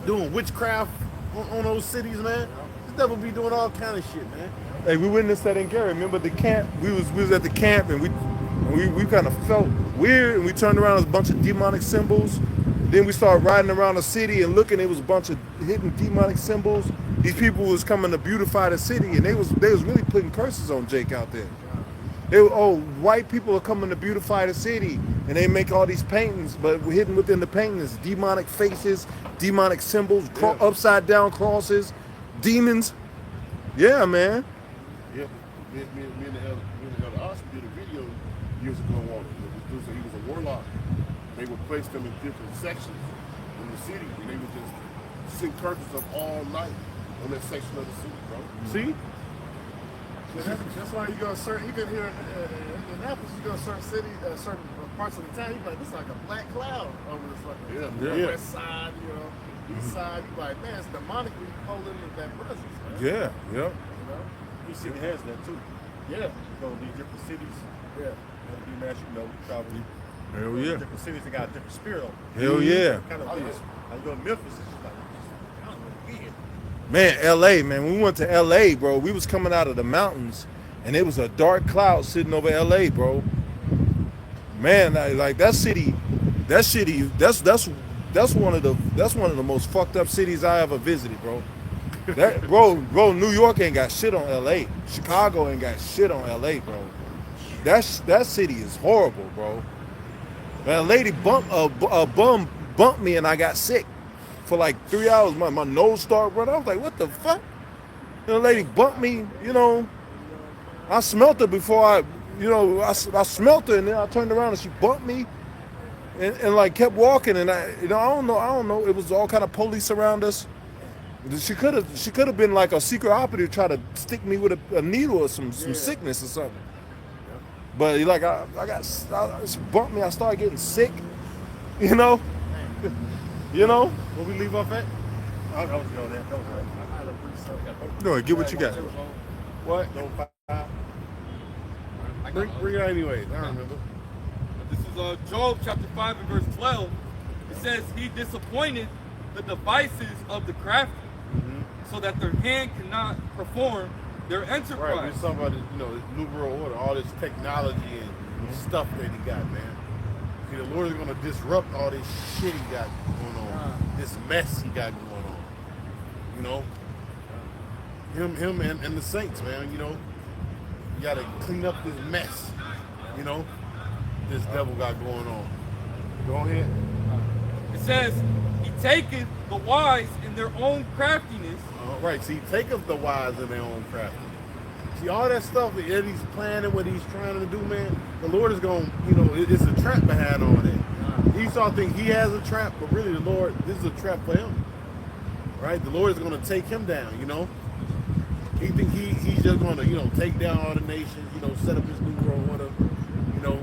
Doing witchcraft on those cities, man. This devil be doing all kind of shit, man. Hey, we witnessed that in Gary. Remember the camp? We was at the camp, and we kind of felt weird, and we turned around, there was a bunch of demonic symbols. Then we started riding around the city and looking. It was a bunch of hidden demonic symbols. These people was coming to beautify the city, and they was really putting curses on Jake out there. White people are coming to beautify the city, and they make all these paintings, but hidden within the paintings, demonic faces, demonic symbols, upside down crosses, demons. Yeah, man. Yeah, me and the elder Austin did a video years ago on it. He was a warlock. They would place them in different sections in the city, and they would just sing curses up all night on that section of the city, bro. That's why you go to certain, even here in Indianapolis, you go to certain cities, certain parts of the town, you be like, this is like a black cloud over the fucking west side, you know, east side. You be like, man, it's demonically pulled into that presence. Man. Yeah, yeah. You know? Each city has that too. Yeah. You go to these different cities. Yeah. You imagine, you know, you travel. Hell yeah. Different cities that got a different spirit on them. Hell yeah. Kind of like, you go to Memphis, it's just like, I don't know, weird. Man, LA, man, when we went to LA, bro, we was coming out of the mountains and it was a dark cloud sitting over LA, bro. Man, like that city, that's one of the most fucked up cities I ever visited, bro. That bro, New York ain't got shit on LA. Chicago ain't got shit on LA, bro. That city is horrible, bro. Man, a lady bum bumped me and I got sick. For like 3 hours, my nose started running. I was like, what the fuck? And the lady bumped me, you know. I smelt her before I smelt her and then I turned around and she bumped me and like kept walking and I don't know. It was all kind of police around us. She could have been like a secret operative trying to stick me with a needle or some sickness or something. But like she bumped me, I started getting sick, you know. You know? Where we leave off at? I was going there. Go ahead, get what you got. What? No, Bring it anyways. I don't remember. This is Job chapter 5 and verse 12. It says, he disappointed the devices of the crafty, so that their hand cannot perform their enterprise. Right, we're talking about this, you know, this new world order, all this technology and stuff that he got, man. See, the Lord is going to disrupt all this shit he got going on, this mess he got going on. You know, him and the saints, man. You know, you got to clean up this mess. You know, this devil got going on. Go ahead. It says, he taketh the wise in their own craftiness. Right, see, taketh the wise in their own craft. See, all that stuff that he's planning, what he's trying to do, man, the Lord is going, you know, it's a trap behind all that. Esau thinks he has a trap, but really the Lord, this is a trap for him. Right? The Lord is going to take him down, you know. He think he's just going to, you know, take down all the nations, you know, set up his new world order, you know,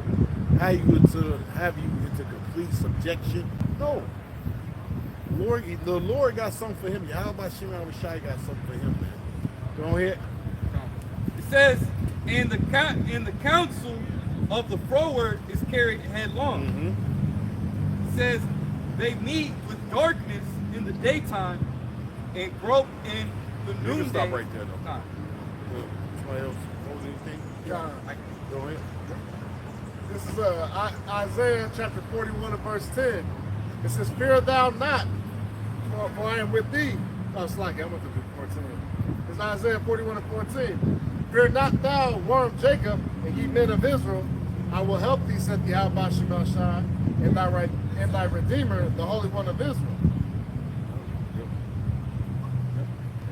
have you into complete subjection. No. The Lord got something for him. Yahweh Shimon Rashai got something for him, man. Go ahead. It says, and the counsel of the froward is carried headlong. It says, they meet with darkness in the daytime and grope in the You noonday. can stop right there, though. time. Somebody else hold anything? Yeah. Go ahead. This is Isaiah chapter 41 and verse 10. It says, fear thou not, for I am with thee. Oh, it's like I went to 14. It's Isaiah 41 and 14. Fear not thou, worm Jacob, and ye men of Israel. I will help thee, said the Yahweh Shemashai, and thy Redeemer, the Holy One of Israel.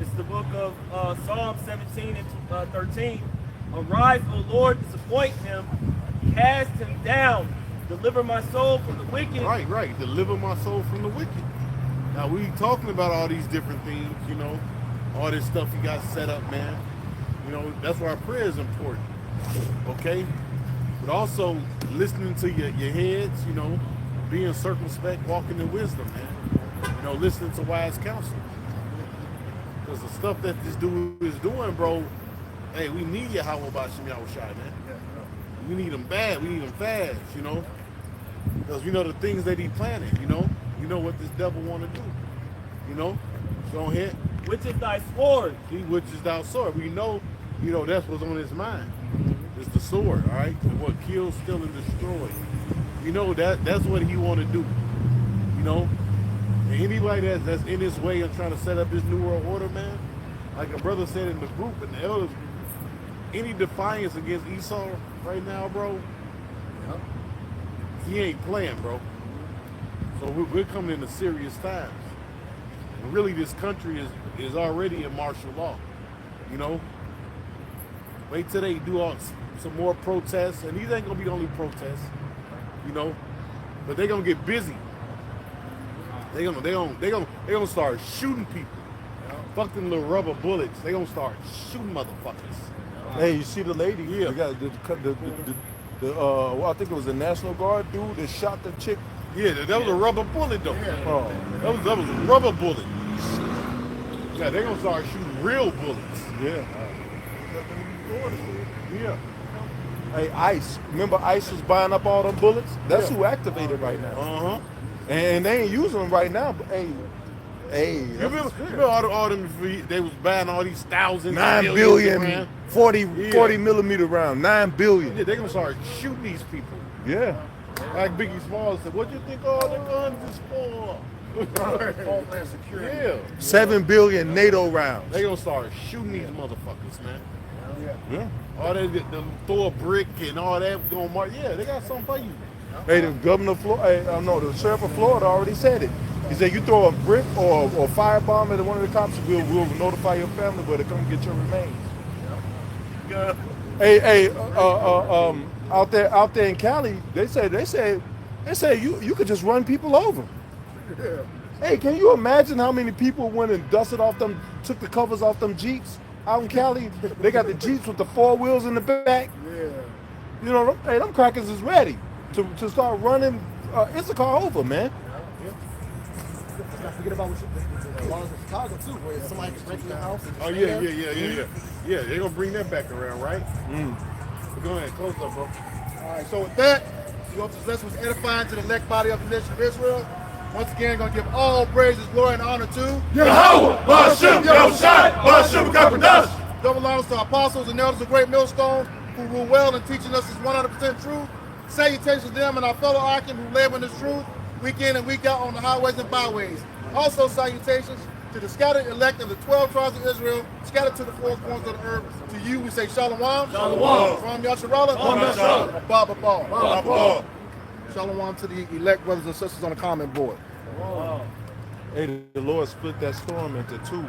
It's the book of Psalm 17 and 13. Arise, O Lord, disappoint him, cast him down, deliver my soul from the wicked. Right. Deliver my soul from the wicked. Now, we talking about all these different things, you know, all this stuff you got set up, man. You know, that's why prayer is important, okay? But also listening to your heads, you know, being circumspect, walking in wisdom, man. You know, listening to wise counsel. Because the stuff that this dude is doing, bro, hey, we need Yahweh Bashim Yahushai, man. We need him bad. We need him fast, you know. Because we know the things that he planted, you know. You know what this devil want to do, you know. Go ahead. Which is thy sword? See, which is thy sword. We know, you know, that's what's on his mind. It's the sword, all right? And what kills, steals, and destroys. You know, that's what he want to do, you know. And anybody that's in his way and trying to set up this new world order, man, like a brother said in the group, in the elders group, any defiance against Esau right now, bro, he ain't playing, bro. So we're coming into serious times. And really, this country is already in martial law, you know. Wait till they do some more protests, and these ain't gonna be the only protests, you know. But they're gonna get busy. They're gonna start shooting people. Fuck them little rubber bullets. They're gonna start shooting motherfuckers. Hey, you see the lady? Yeah. We got well, I think it was the National Guard dude that shot the chick. Yeah, that was a rubber bullet though. Oh, That was a rubber bullet. Yeah, they're gonna start shooting real bullets. yeah. Yeah. Hey, ICE. Remember ICE was buying up all them bullets? That's who activated right now. Uh-huh. And they ain't using them right now. But hey, You remember all them, they was buying all these thousands, 9 millions billion, around? 40 millimeter round, 9 billion. Yeah, they're gonna start shooting these people. Yeah. Like Biggie Smalls said, what do you think all the guns is for? Homeland security. Yeah. 7 billion NATO rounds. They gonna start shooting these motherfuckers, man. Yeah. All that, the throw a brick and all that going mark. Yeah, they got something for you. Hey, the governor of Florida, no, the sheriff of Florida already said it. He said you throw a brick or firebomb at one of the cops, we'll notify your family, but to come get your remains. Yeah. Hey, out there in Cali, they say you could just run people over. Hey, can you imagine how many people went and dusted off them, took the covers off them Jeeps out in Cali? They got the Jeeps with the 4 wheels in the back. Yeah. You know, hey, them crackers is ready to start running Issachar over, man. Let's not forget about the laws of Chicago too, where somebody can break in your house. Oh yeah. Yeah, they're gonna bring that back around, right? Go ahead, close up, bro. All right, so with that, we hope this lesson was edifying to the elect body of the nation of Israel. Once again, going to give all praises, glory, and honor to Yahweh, Ba'ashem, Yahushai, Ba'ashem, Kakardash. double honors to our apostles and elders of Great Millstone who rule well in teaching us this 100% truth. Salutations to them and our fellow Arkin who labor in this truth week in and week out on the highways and byways. Also salutations to the scattered elect of the 12 tribes of Israel, scattered to the four corners of the earth. To you, we say Shalom. Shalom. From Yasharallah. From Yasharallah. Baba. Shalom to the elect brothers and sisters on the comment board. Hey, the Lord split that storm into two.